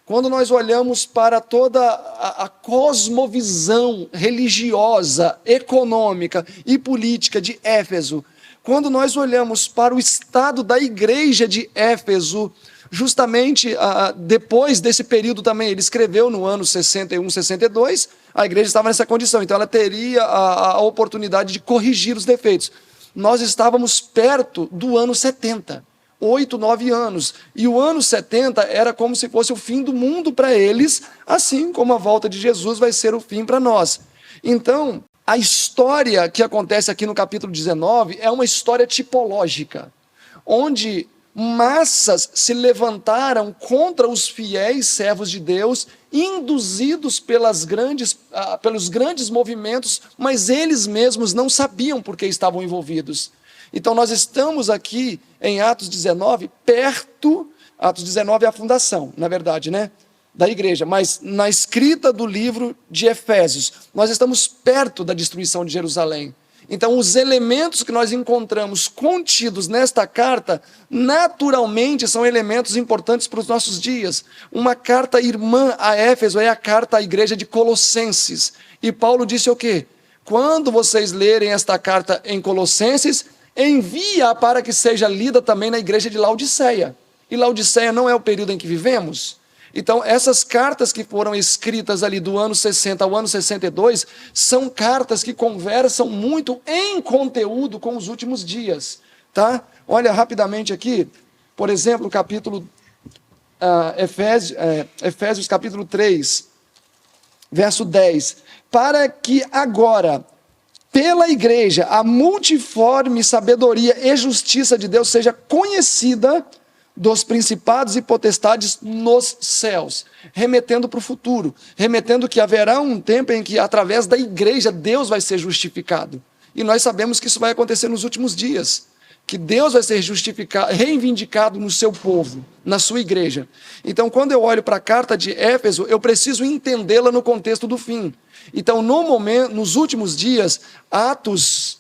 quando nós olhamos para toda a cosmovisão religiosa, econômica e política de Éfeso, quando nós olhamos para o estado da igreja de Éfeso, justamente depois desse período também, ele escreveu no ano 61, 62, a igreja estava nessa condição, então ela teria a oportunidade de corrigir os defeitos. Nós estávamos perto do ano 70. 8, 9 anos. E o ano 70 era como se fosse o fim do mundo para eles, assim como a volta de Jesus vai ser o fim para nós. Então, a história que acontece aqui no capítulo 19 é uma história tipológica, onde massas se levantaram contra os fiéis servos de Deus, induzidos pelos grandes movimentos, mas eles mesmos não sabiam por que estavam envolvidos. Então nós estamos aqui em Atos 19, perto, Atos 19 é a fundação, na verdade, né, da igreja, mas na escrita do livro de Efésios, nós estamos perto da destruição de Jerusalém. Então os elementos que nós encontramos contidos nesta carta, naturalmente são elementos importantes para os nossos dias. Uma carta irmã a Éfeso é a carta à igreja de Colossenses. E Paulo disse o quê? Quando vocês lerem esta carta em Colossenses, envia para que seja lida também na igreja de Laodiceia. E Laodiceia não é o período em que vivemos? Então, essas cartas que foram escritas ali do ano 60 ao ano 62, são cartas que conversam muito em conteúdo com os últimos dias. Tá? Olha rapidamente aqui, por exemplo, capítulo Efésios capítulo 3, verso 10. Para que agora, pela igreja, a multiforme sabedoria e justiça de Deus seja conhecida dos principados e potestades nos céus, remetendo para o futuro, remetendo que haverá um tempo em que, através da igreja, Deus vai ser justificado. E nós sabemos que isso vai acontecer nos últimos dias, que Deus vai ser justificado, reivindicado no seu povo, na sua igreja. Então, quando eu olho para a carta de Éfeso, eu preciso entendê-la no contexto do fim. Então, nos últimos dias, Atos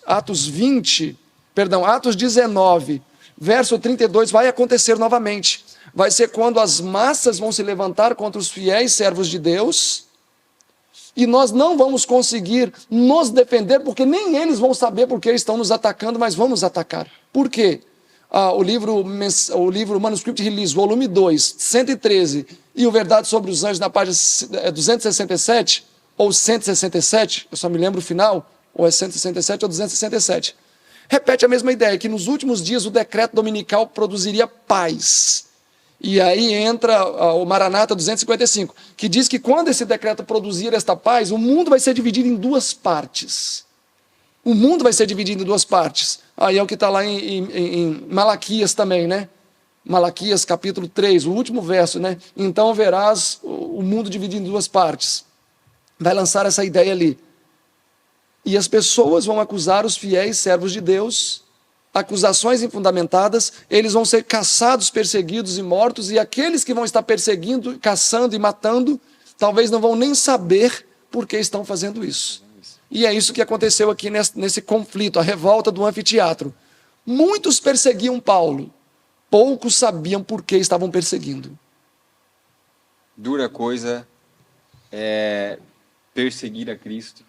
19, verso 32, vai acontecer novamente. Vai ser quando as massas vão se levantar contra os fiéis servos de Deus, e nós não vamos conseguir nos defender, porque nem eles vão saber por que estão nos atacando, mas vão nos atacar. Por quê? O livro Manuscript Release, volume 2, 113, e o Verdade sobre os Anjos, na página 267, ou 167, eu só me lembro o final, ou é 167 ou 267. Repete a mesma ideia, que nos últimos dias o decreto dominical produziria paz. E aí entra o Maranata 255, que diz que quando esse decreto produzir esta paz, o mundo vai ser dividido em duas partes. O mundo vai ser dividido em duas partes. Aí é o que está lá em Malaquias também, né? Malaquias capítulo 3, o último verso, né? Então verás o mundo dividido em duas partes. Vai lançar essa ideia ali. E as pessoas vão acusar os fiéis servos de Deus, acusações infundamentadas, eles vão ser caçados, perseguidos e mortos, e aqueles que vão estar perseguindo, caçando e matando, talvez não vão nem saber por que estão fazendo isso. E é isso que aconteceu aqui nesse conflito, a revolta do anfiteatro. Muitos perseguiam Paulo, poucos sabiam por que estavam perseguindo. Dura coisa é perseguir a Cristo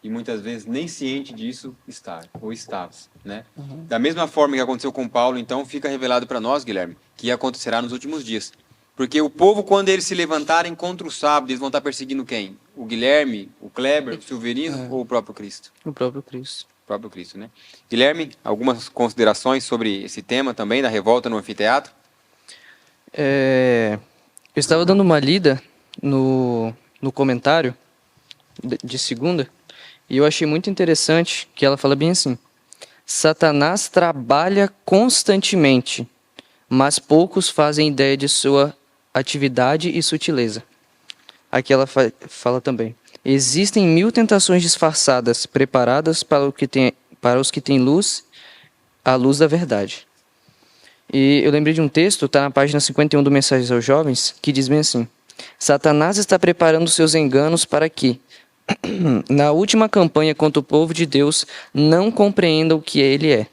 e muitas vezes nem ciente disso estar, ou estava, né? Uhum. Da mesma forma que aconteceu com Paulo, então, fica revelado para nós, Guilherme, que acontecerá nos últimos dias. Porque o povo, quando eles se levantarem contra o sábado, eles vão estar perseguindo quem? O Guilherme, o Kleber, o Silverino ou o próprio Cristo? O próprio Cristo. O próprio Cristo, né? Guilherme, algumas considerações sobre esse tema também, da revolta no anfiteatro? Eu estava dando uma lida no comentário de segunda, e eu achei muito interessante que ela fala bem assim: Satanás trabalha constantemente, mas poucos fazem ideia de sua atividade e sutileza. Aqui ela fala também: existem 1000 tentações disfarçadas, preparadas para os que têm luz, a luz da verdade. E eu lembrei de um texto, está na página 51 do Mensagens aos Jovens, que diz bem assim: Satanás está preparando seus enganos para que, na última campanha contra o povo de Deus, não compreendam o que ele é.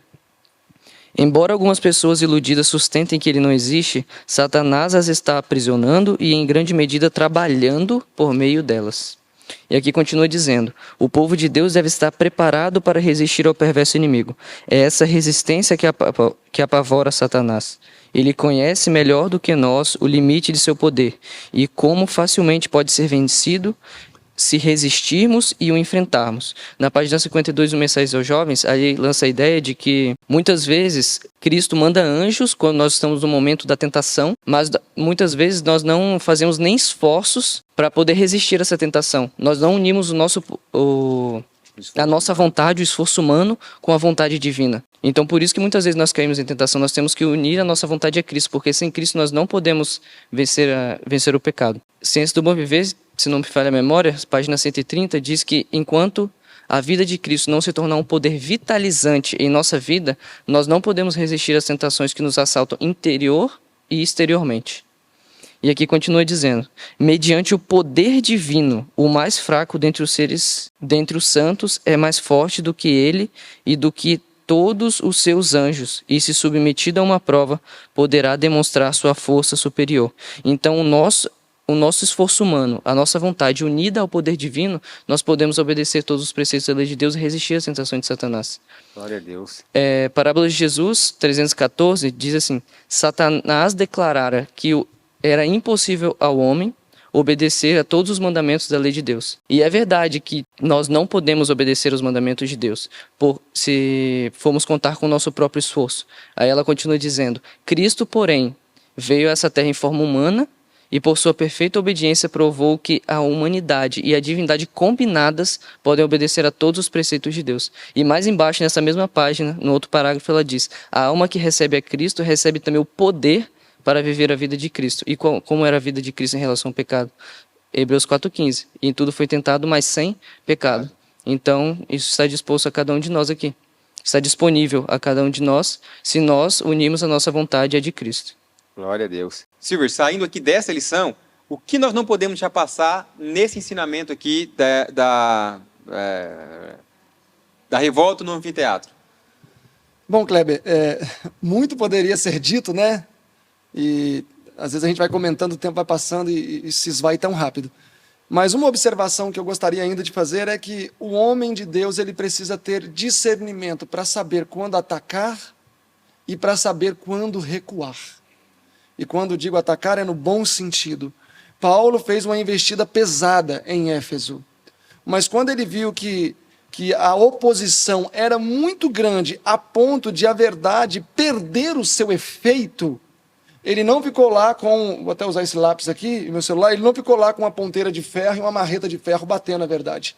Embora algumas pessoas iludidas sustentem que ele não existe, Satanás as está aprisionando e, em grande medida, trabalhando por meio delas. E aqui continua dizendo: o povo de Deus deve estar preparado para resistir ao perverso inimigo. É essa resistência que apavora Satanás. Ele conhece melhor do que nós o limite de seu poder e como facilmente pode ser vencido se resistirmos e o enfrentarmos. Na página 52 do Mensagens aos Jovens, aí lança a ideia de que muitas vezes Cristo manda anjos quando nós estamos no momento da tentação, mas muitas vezes nós não fazemos nem esforços para poder resistir a essa tentação. Nós não unimos a nossa vontade, o esforço humano, com a vontade divina. Então, por isso que muitas vezes nós caímos em tentação, nós temos que unir a nossa vontade a Cristo, porque sem Cristo nós não podemos vencer o pecado. Ciência do Bom Viver, se não me falha a memória, página 130, diz que enquanto a vida de Cristo não se tornar um poder vitalizante em nossa vida, nós não podemos resistir às tentações que nos assaltam interior e exteriormente. E aqui continua dizendo: mediante o poder divino, o mais fraco dentre os santos é mais forte do que ele e do que todos os seus anjos, e se submetido a uma prova, poderá demonstrar sua força superior. Então, o nosso esforço humano, a nossa vontade unida ao poder divino, nós podemos obedecer todos os preceitos da lei de Deus e resistir às tentações de Satanás. Glória a Deus. Parábola de Jesus, 314, diz assim: Satanás declarara que era impossível ao homem obedecer a todos os mandamentos da lei de Deus. E é verdade que nós não podemos obedecer os mandamentos de Deus se formos contar com o nosso próprio esforço. Aí ela continua dizendo: Cristo, porém, veio a essa terra em forma humana e por sua perfeita obediência provou que a humanidade e a divindade combinadas podem obedecer a todos os preceitos de Deus. E mais embaixo, nessa mesma página, no outro parágrafo, ela diz: a alma que recebe a Cristo recebe também o poder para viver a vida de Cristo. E como era a vida de Cristo em relação ao pecado? Hebreus 4,15. E em tudo foi tentado, mas sem pecado. Então, isso está disposto a cada um de nós aqui. Está disponível a cada um de nós, se nós unirmos a nossa vontade à de Cristo. Glória a Deus. Silver, saindo aqui dessa lição, o que nós não podemos já passar nesse ensinamento aqui da revolta no anfiteatro? Bom, Kleber, muito poderia ser dito, né? E às vezes a gente vai comentando, o tempo vai passando e se esvai tão rápido. Mas uma observação que eu gostaria ainda de fazer é que o homem de Deus ele precisa ter discernimento para saber quando atacar e para saber quando recuar. E quando digo atacar é no bom sentido. Paulo fez uma investida pesada em Éfeso, mas quando ele viu que a oposição era muito grande a ponto de a verdade perder o seu efeito, ele não ficou lá vou até usar esse lápis aqui, meu celular, ele não ficou lá com uma ponteira de ferro e uma marreta de ferro batendo a verdade.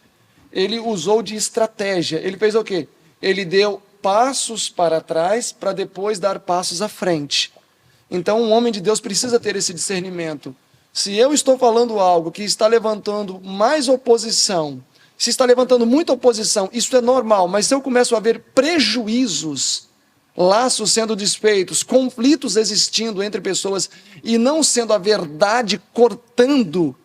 Ele usou de estratégia. Ele fez o quê? Ele deu passos para trás para depois dar passos à frente. Então, um homem de Deus precisa ter esse discernimento. Se eu estou falando algo que está levantando mais oposição, se está levantando muita oposição, isso é normal, mas se eu começo a ver prejuízos, laços sendo desfeitos, conflitos existindo entre pessoas e não sendo a verdade cortando,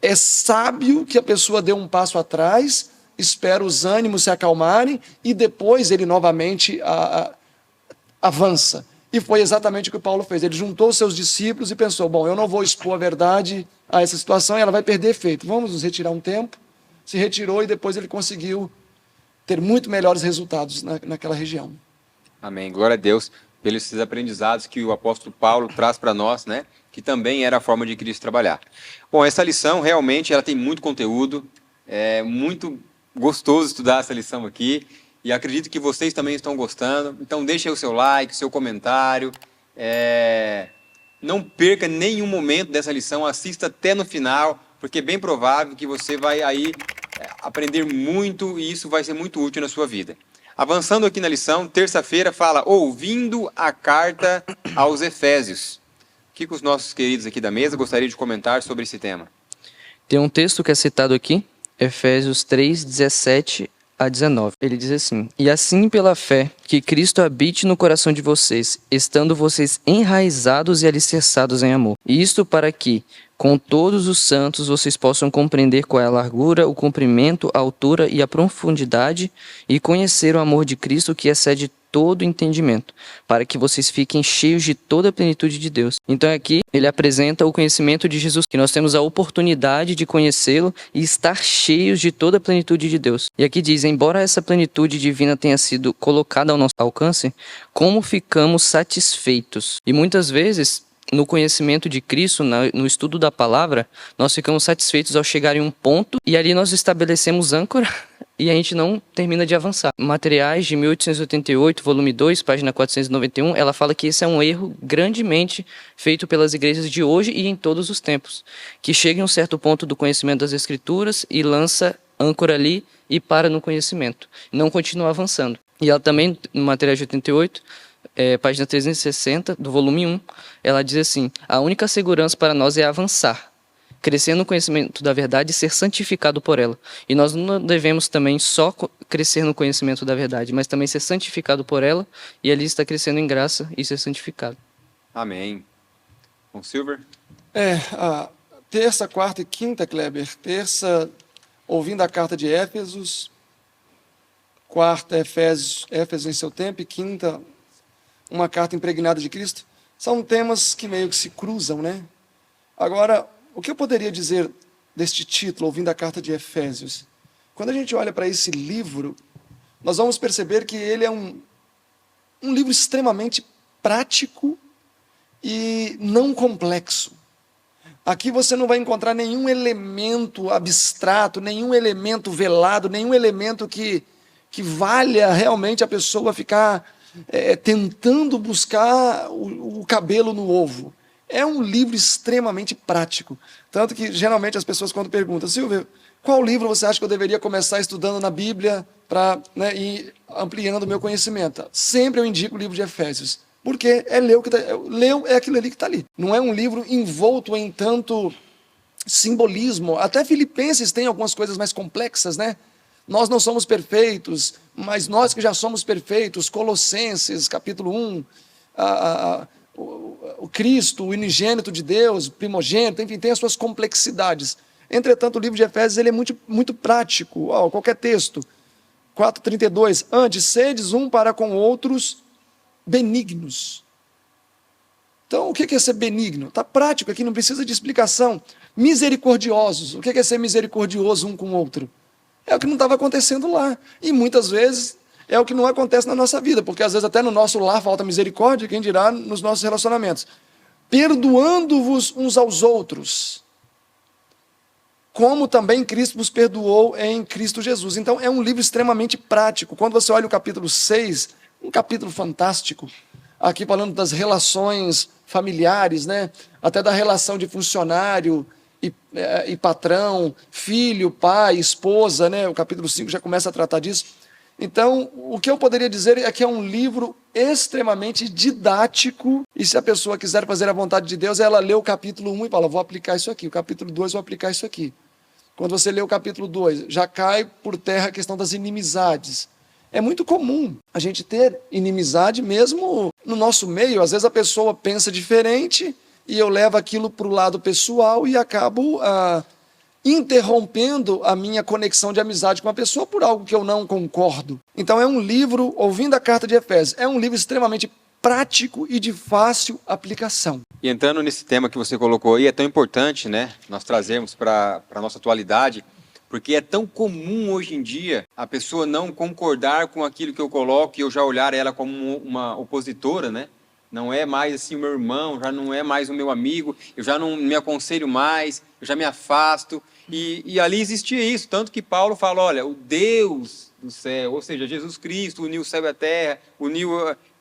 é sábio que a pessoa dê um passo atrás, espera os ânimos se acalmarem e depois ele novamente avança. E foi exatamente o que Paulo fez. Ele juntou os seus discípulos e pensou: bom, eu não vou expor a verdade a essa situação e ela vai perder efeito. Vamos nos retirar um tempo. Se retirou e depois ele conseguiu ter muito melhores resultados naquela região. Amém. Glória a Deus pelos aprendizados que o apóstolo Paulo traz para nós, né? Que também era a forma de Cristo trabalhar. Bom, essa lição realmente ela tem muito conteúdo. É muito gostoso estudar essa lição aqui. E acredito que vocês também estão gostando. Então deixe aí o seu like, o seu comentário. Não perca nenhum momento dessa lição. Assista até no final, porque é bem provável que você vai aí aprender muito e isso vai ser muito útil na sua vida. Avançando aqui na lição, terça-feira fala ouvindo a carta aos Efésios. O que os nossos queridos aqui da mesa gostariam de comentar sobre esse tema? Tem um texto que é citado aqui, Efésios 3, 17 a 19. Ele diz assim: e assim pela fé que Cristo habite no coração de vocês, estando vocês enraizados e alicerçados em amor. E isto para que, com todos os santos vocês possam compreender qual é a largura, o comprimento, a altura e a profundidade, e conhecer o amor de Cristo que excede todo entendimento, para que vocês fiquem cheios de toda a plenitude de Deus. Então aqui ele apresenta o conhecimento de Jesus, que nós temos a oportunidade de conhecê-lo e estar cheios de toda a plenitude de Deus. E aqui diz, embora essa plenitude divina tenha sido colocada ao nosso alcance, como ficamos satisfeitos? E muitas vezes, no conhecimento de Cristo, no estudo da palavra, nós ficamos satisfeitos ao chegar em um ponto e ali nós estabelecemos âncora e a gente não termina de avançar. Materiais de 1888, volume 2, página 491, ela fala que esse é um erro grandemente feito pelas igrejas de hoje e em todos os tempos, que chega em um certo ponto do conhecimento das Escrituras e lança âncora ali e para no conhecimento, não continua avançando. E ela também, no material de 88, página 360, do volume 1, ela diz assim, a única segurança para nós é avançar, crescer no conhecimento da verdade e ser santificado por ela. E nós não devemos também só crescer no conhecimento da verdade, mas também ser santificado por ela, e ali está crescendo em graça e ser santificado. Amém. Com Silver? A terça, quarta e quinta, Kleber. Terça, ouvindo a carta de Éfesos. Quarta, Éfesos em seu tempo. E quinta, uma carta impregnada de Cristo. São temas que meio que se cruzam, né? Agora, o que eu poderia dizer deste título, ouvindo a carta de Efésios? Quando a gente olha para esse livro, nós vamos perceber que ele é um livro extremamente prático e não complexo. Aqui você não vai encontrar nenhum elemento abstrato, nenhum elemento velado, nenhum elemento que valha realmente a pessoa ficar tentando buscar o cabelo no ovo. É um livro extremamente prático. Tanto que, geralmente, as pessoas quando perguntam, Silvio, qual livro você acha que eu deveria começar estudando na Bíblia para ir ampliando o meu conhecimento? Sempre eu indico o livro de Efésios. Porque ler é aquilo ali que está ali. Não é um livro envolto em tanto simbolismo. Até Filipenses tem algumas coisas mais complexas, né? Nós não somos perfeitos, mas nós que já somos perfeitos. Colossenses, capítulo 1, o Cristo, o unigênito de Deus, primogênito, enfim, tem as suas complexidades. Entretanto, o livro de Efésios ele é muito, muito prático. Qualquer texto, 4:32, antes, sedes um para com outros benignos. Então, o que é ser benigno? Está prático aqui, não precisa de explicação. Misericordiosos. O que é ser misericordioso um com o outro? É o que não estava acontecendo lá. E muitas vezes é o que não acontece na nossa vida, porque às vezes até no nosso lar falta misericórdia, quem dirá nos nossos relacionamentos. Perdoando-vos uns aos outros, como também Cristo vos perdoou em Cristo Jesus. Então é um livro extremamente prático. Quando você olha o capítulo 6, um capítulo fantástico, aqui falando das relações familiares, né? Até da relação de funcionário e patrão, filho, pai, esposa, né? O capítulo 5 já começa a tratar disso. Então, o que eu poderia dizer é que é um livro extremamente didático, e se a pessoa quiser fazer a vontade de Deus, ela lê o capítulo 1 e fala, vou aplicar isso aqui, o capítulo 2 vou aplicar isso aqui. Quando você lê o capítulo 2, já cai por terra a questão das inimizades. É muito comum a gente ter inimizade mesmo no nosso meio. Às vezes a pessoa pensa diferente e eu levo aquilo para o lado pessoal e acabo interrompendo a minha conexão de amizade com a pessoa por algo que eu não concordo. Então é um livro, ouvindo a carta de Efésios, é um livro extremamente prático e de fácil aplicação. E entrando nesse tema que você colocou aí, é tão importante, né, nós trazermos para a nossa atualidade, porque é tão comum hoje em dia a pessoa não concordar com aquilo que eu coloco e eu já olhar ela como uma opositora, né? Não é mais assim o meu irmão, já não é mais o meu amigo, eu já não me aconselho mais, eu já me afasto. E ali existia isso, tanto que Paulo fala, olha, o Deus do céu, ou seja, Jesus Cristo uniu o céu e a terra,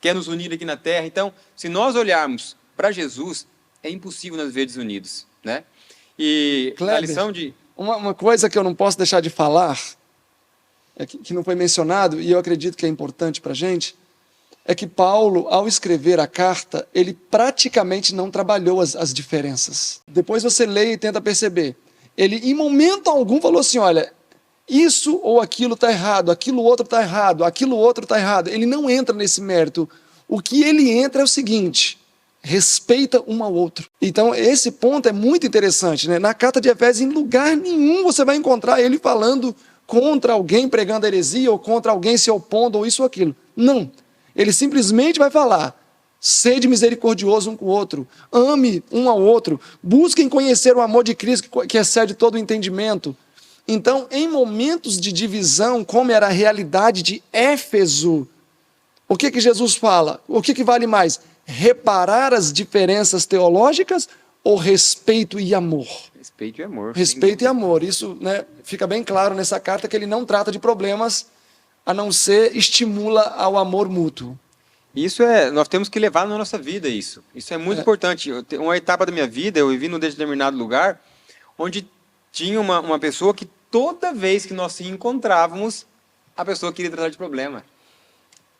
quer nos unir aqui na terra. Então, se nós olharmos para Jesus, é impossível nós ver desunidos, né? E Kleber, a lição de... Uma coisa que eu não posso deixar de falar, que não foi mencionado, e eu acredito que é importante para a gente, é que Paulo, ao escrever a carta, ele praticamente não trabalhou as diferenças. Depois você lê e tenta perceber. Ele, em momento algum, falou assim, olha, isso ou aquilo está errado, aquilo outro está errado, aquilo outro está errado. Ele não entra nesse mérito. O que ele entra é o seguinte, respeita um ao outro. Então, esse ponto é muito interessante, né? Na carta de Efésios, em lugar nenhum você vai encontrar ele falando contra alguém pregando heresia, ou contra alguém se opondo, ou isso ou aquilo. Não. Ele simplesmente vai falar: sede misericordioso um com o outro, ame um ao outro, busquem conhecer o amor de Cristo que excede todo o entendimento. Então, em momentos de divisão, como era a realidade de Éfeso, o que Jesus fala? O que vale mais? Reparar as diferenças teológicas ou respeito e amor? Respeito e amor. Respeito e amor. Isso, né, fica bem claro nessa carta, que ele não trata de problemas, a não ser estimula ao amor mútuo. Isso nós temos que levar na nossa vida isso. Isso é muito importante. Uma etapa da minha vida, eu vivi num determinado lugar, onde tinha uma pessoa que toda vez que nós se encontrávamos, a pessoa queria tratar de problema.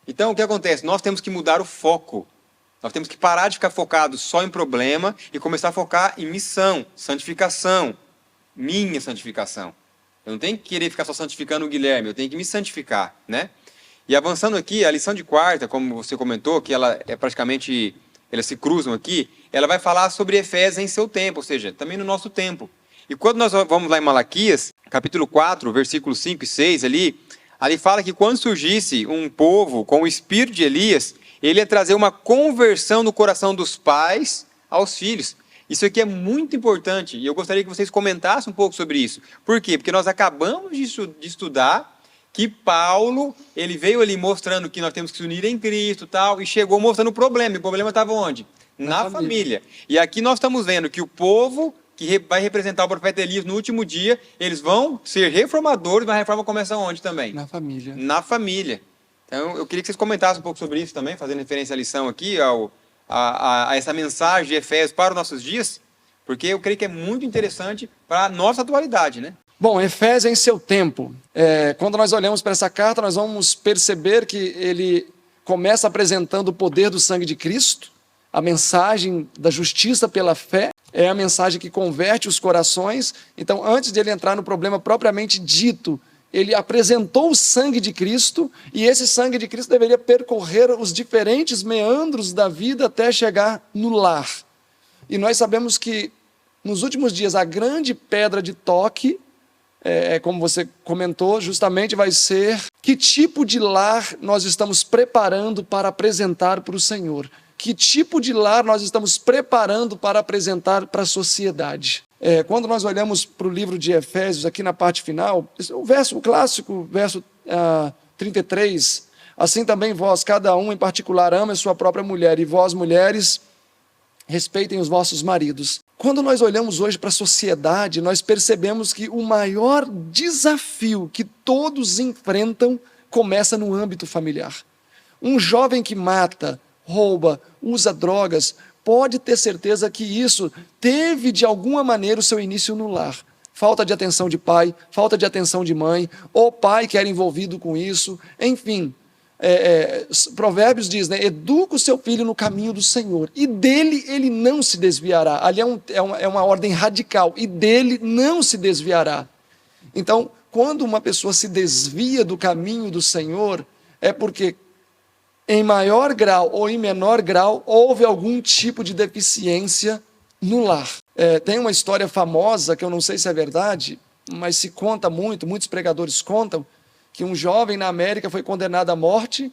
Então, o que acontece? Nós temos que mudar o foco. Nós temos que parar de ficar focado só em problema e começar a focar em missão, santificação, minha santificação. Eu não tenho que querer ficar só santificando o Guilherme, eu tenho que me santificar, né? E avançando aqui, a lição de quarta, como você comentou, que ela é praticamente, elas se cruzam aqui, ela vai falar sobre Efésios em seu tempo, ou seja, também no nosso tempo. E quando nós vamos lá em Malaquias, capítulo 4, versículos 5 e 6 ali fala que quando surgisse um povo com o espírito de Elias, ele ia trazer uma conversão no coração dos pais aos filhos. Isso aqui é muito importante e eu gostaria que vocês comentassem um pouco sobre isso. Por quê? Porque nós acabamos de estudar que Paulo, ele veio ali mostrando que nós temos que se unir em Cristo e chegou mostrando o problema. E o problema estava onde? Na família. E aqui nós estamos vendo que o povo que vai representar o profeta Elias no último dia, eles vão ser reformadores, mas a reforma começa onde também? Na família. Na família. Então, eu queria que vocês comentassem um pouco sobre isso também, fazendo referência à lição aqui, a essa mensagem de Efésios para os nossos dias, porque eu creio que é muito interessante para a nossa atualidade, né? Bom, Efésios em seu tempo. Quando nós olhamos para essa carta, nós vamos perceber que ele começa apresentando o poder do sangue de Cristo, a mensagem da justiça pela fé, é a mensagem que converte os corações. Então, antes de ele entrar no problema propriamente dito, ele apresentou o sangue de Cristo, e esse sangue de Cristo deveria percorrer os diferentes meandros da vida até chegar no lar. E nós sabemos que, nos últimos dias, a grande pedra de toque, como você comentou, justamente vai ser que tipo de lar nós estamos preparando para apresentar para o Senhor. Que tipo de lar nós estamos preparando para apresentar para a sociedade. Quando nós olhamos para o livro de Efésios, aqui na parte final, o clássico verso 33, assim também vós, cada um em particular, ama a sua própria mulher, e vós, mulheres, respeitem os vossos maridos. Quando nós olhamos hoje para a sociedade, nós percebemos que o maior desafio que todos enfrentam começa no âmbito familiar. Um jovem que mata, rouba, usa drogas, pode ter certeza que isso teve de alguma maneira o seu início no lar. Falta de atenção de pai, falta de atenção de mãe, ou pai que era envolvido com isso, enfim. Provérbios diz, né, educa o seu filho no caminho do Senhor, e dele ele não se desviará. Ali é uma ordem radical, e dele não se desviará. Então, quando uma pessoa se desvia do caminho do Senhor, é porque em maior grau ou em menor grau, houve algum tipo de deficiência no lar. Tem uma história famosa, que eu não sei se é verdade, mas se conta muito, muitos pregadores contam, que um jovem na América foi condenado à morte,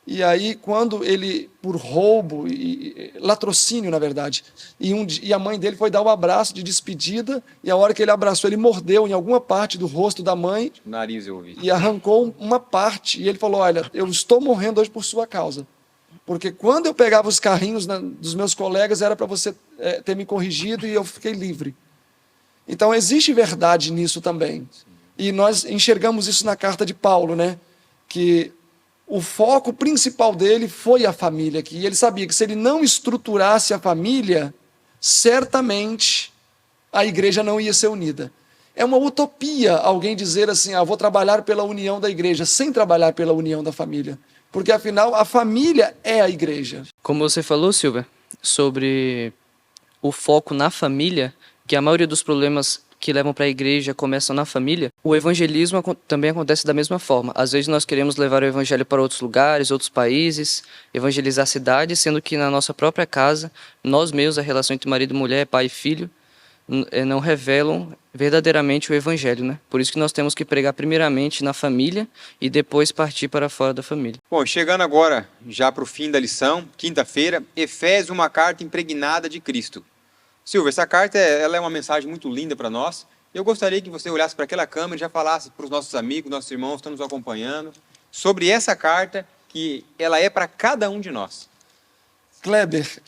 e aí quando ele, por roubo, latrocínio na verdade, e a mãe dele foi dar um abraço de despedida, e a hora que ele abraçou, ele mordeu em alguma parte do rosto da mãe, nariz eu ouvi, e arrancou uma parte, e ele falou, olha, eu estou morrendo hoje por sua causa, porque quando eu pegava os carrinhos dos meus colegas, era para você ter me corrigido, e eu fiquei livre. Então existe verdade nisso também, e nós enxergamos isso na carta de Paulo, né? Que o foco principal dele foi a família, que ele sabia que se ele não estruturasse a família, certamente a igreja não ia ser unida. É uma utopia alguém dizer assim, vou trabalhar pela união da igreja, sem trabalhar pela união da família. Porque afinal, a família é a igreja. Como você falou, Silvia, sobre o foco na família, que a maioria dos problemas que levam para a igreja começam na família, o evangelismo também acontece da mesma forma. Às vezes nós queremos levar o evangelho para outros lugares, outros países, evangelizar cidades, sendo que na nossa própria casa, nós mesmos, a relação entre marido e mulher, pai e filho, não revelam verdadeiramente o evangelho, né? Por isso que nós temos que pregar primeiramente na família e depois partir para fora da família. Bom, chegando agora já para o fim da lição, quinta-feira, Efésios, uma carta impregnada de Cristo. Silvia, essa carta ela é uma mensagem muito linda para nós. Eu gostaria que você olhasse para aquela câmera e já falasse para os nossos amigos, nossos irmãos que estão nos acompanhando, sobre essa carta que ela é para cada um de nós. Kleber,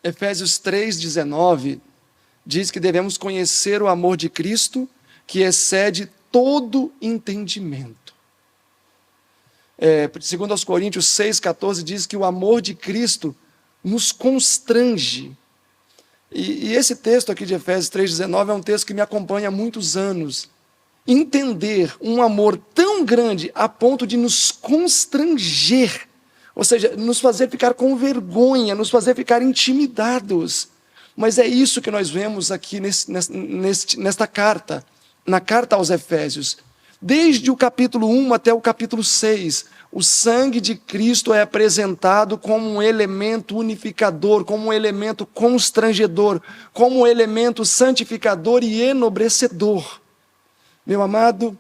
Efésios 3,19 diz que devemos conhecer o amor de Cristo que excede todo entendimento. Segundo aos Coríntios 6,14 diz que o amor de Cristo nos constrange. E esse texto aqui de Efésios 3,19 é um texto que me acompanha há muitos anos. Entender um amor tão grande a ponto de nos constranger, ou seja, nos fazer ficar com vergonha, nos fazer ficar intimidados. Mas é isso que nós vemos aqui nesta carta, na carta aos Efésios. Desde o capítulo 1 até o capítulo 6, o sangue de Cristo é apresentado como um elemento unificador, como um elemento constrangedor, como um elemento santificador e enobrecedor. Meu amado,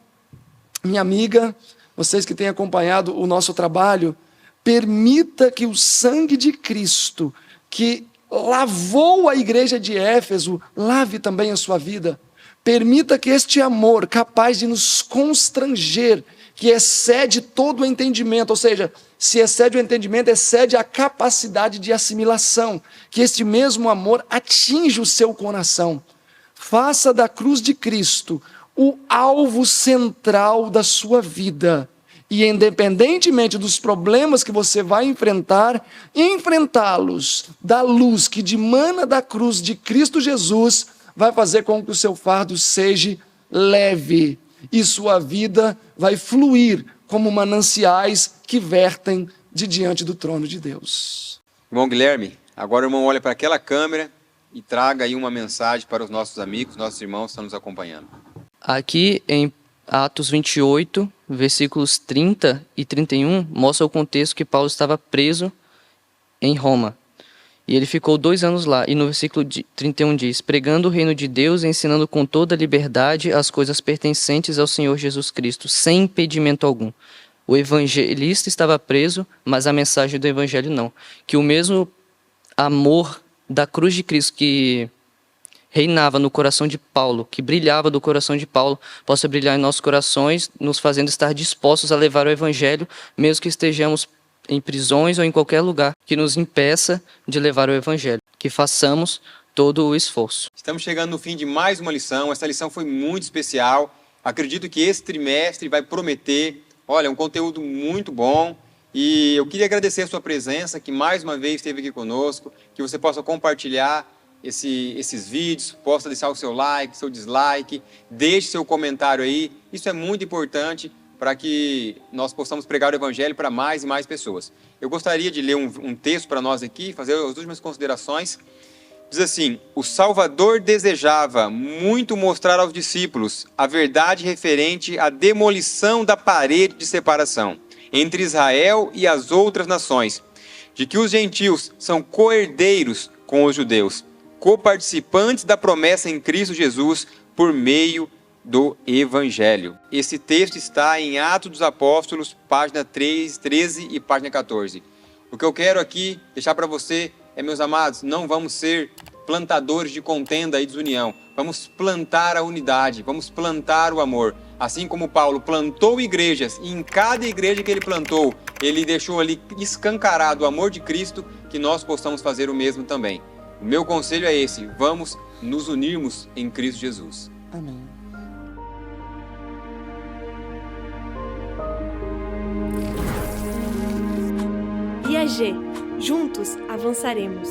minha amiga, vocês que têm acompanhado o nosso trabalho, permita que o sangue de Cristo, que lavou a igreja de Éfeso, lave também a sua vida. Permita que este amor, capaz de nos constranger, que excede todo o entendimento, ou seja, se excede o entendimento, excede a capacidade de assimilação, que este mesmo amor atinja o seu coração. Faça da cruz de Cristo o alvo central da sua vida. E independentemente dos problemas que você vai enfrentar, enfrentá-los da luz que dimana da cruz de Cristo Jesus, vai fazer com que o seu fardo seja leve e sua vida vai fluir como mananciais que vertem de diante do trono de Deus. Irmão Guilherme, agora o irmão olha para aquela câmera e traga aí uma mensagem para os nossos amigos, nossos irmãos que estão nos acompanhando. Aqui em Atos 28, versículos 30 e 31, mostra o contexto que Paulo estava preso em Roma. E ele ficou 2 anos lá. E no versículo 31 diz: pregando o reino de Deus e ensinando com toda liberdade as coisas pertencentes ao Senhor Jesus Cristo, sem impedimento algum. O evangelista estava preso, mas a mensagem do evangelho não. Que o mesmo amor da cruz de Cristo que reinava no coração de Paulo, que brilhava do coração de Paulo, possa brilhar em nossos corações, nos fazendo estar dispostos a levar o evangelho, mesmo que estejamos em prisões ou em qualquer lugar que nos impeça de levar o evangelho. Que façamos todo o esforço. Estamos chegando no fim de mais uma lição. Essa lição foi muito especial. Acredito que esse trimestre vai prometer, olha, um conteúdo muito bom. E eu queria agradecer a sua presença, que mais uma vez esteve aqui conosco, que você possa compartilhar esses vídeos, possa deixar o seu like, seu dislike, deixe seu comentário aí. Isso é muito importante para que nós possamos pregar o evangelho para mais e mais pessoas. Eu gostaria de ler um texto para nós aqui, fazer as últimas considerações. Diz assim: o Salvador desejava muito mostrar aos discípulos a verdade referente à demolição da parede de separação entre Israel e as outras nações, de que os gentios são co-herdeiros com os judeus, coparticipantes da promessa em Cristo Jesus por meio do Evangelho. Esse texto está em Atos dos Apóstolos, página 13 e página 14. O que eu quero aqui deixar para você é, meus amados, não vamos ser plantadores de contenda e desunião. Vamos plantar a unidade, vamos plantar o amor. Assim como Paulo plantou igrejas, e em cada igreja que ele plantou, ele deixou ali escancarado o amor de Cristo, que nós possamos fazer o mesmo também. O meu conselho é esse: vamos nos unirmos em Cristo Jesus. Amém. IAG. Juntos avançaremos.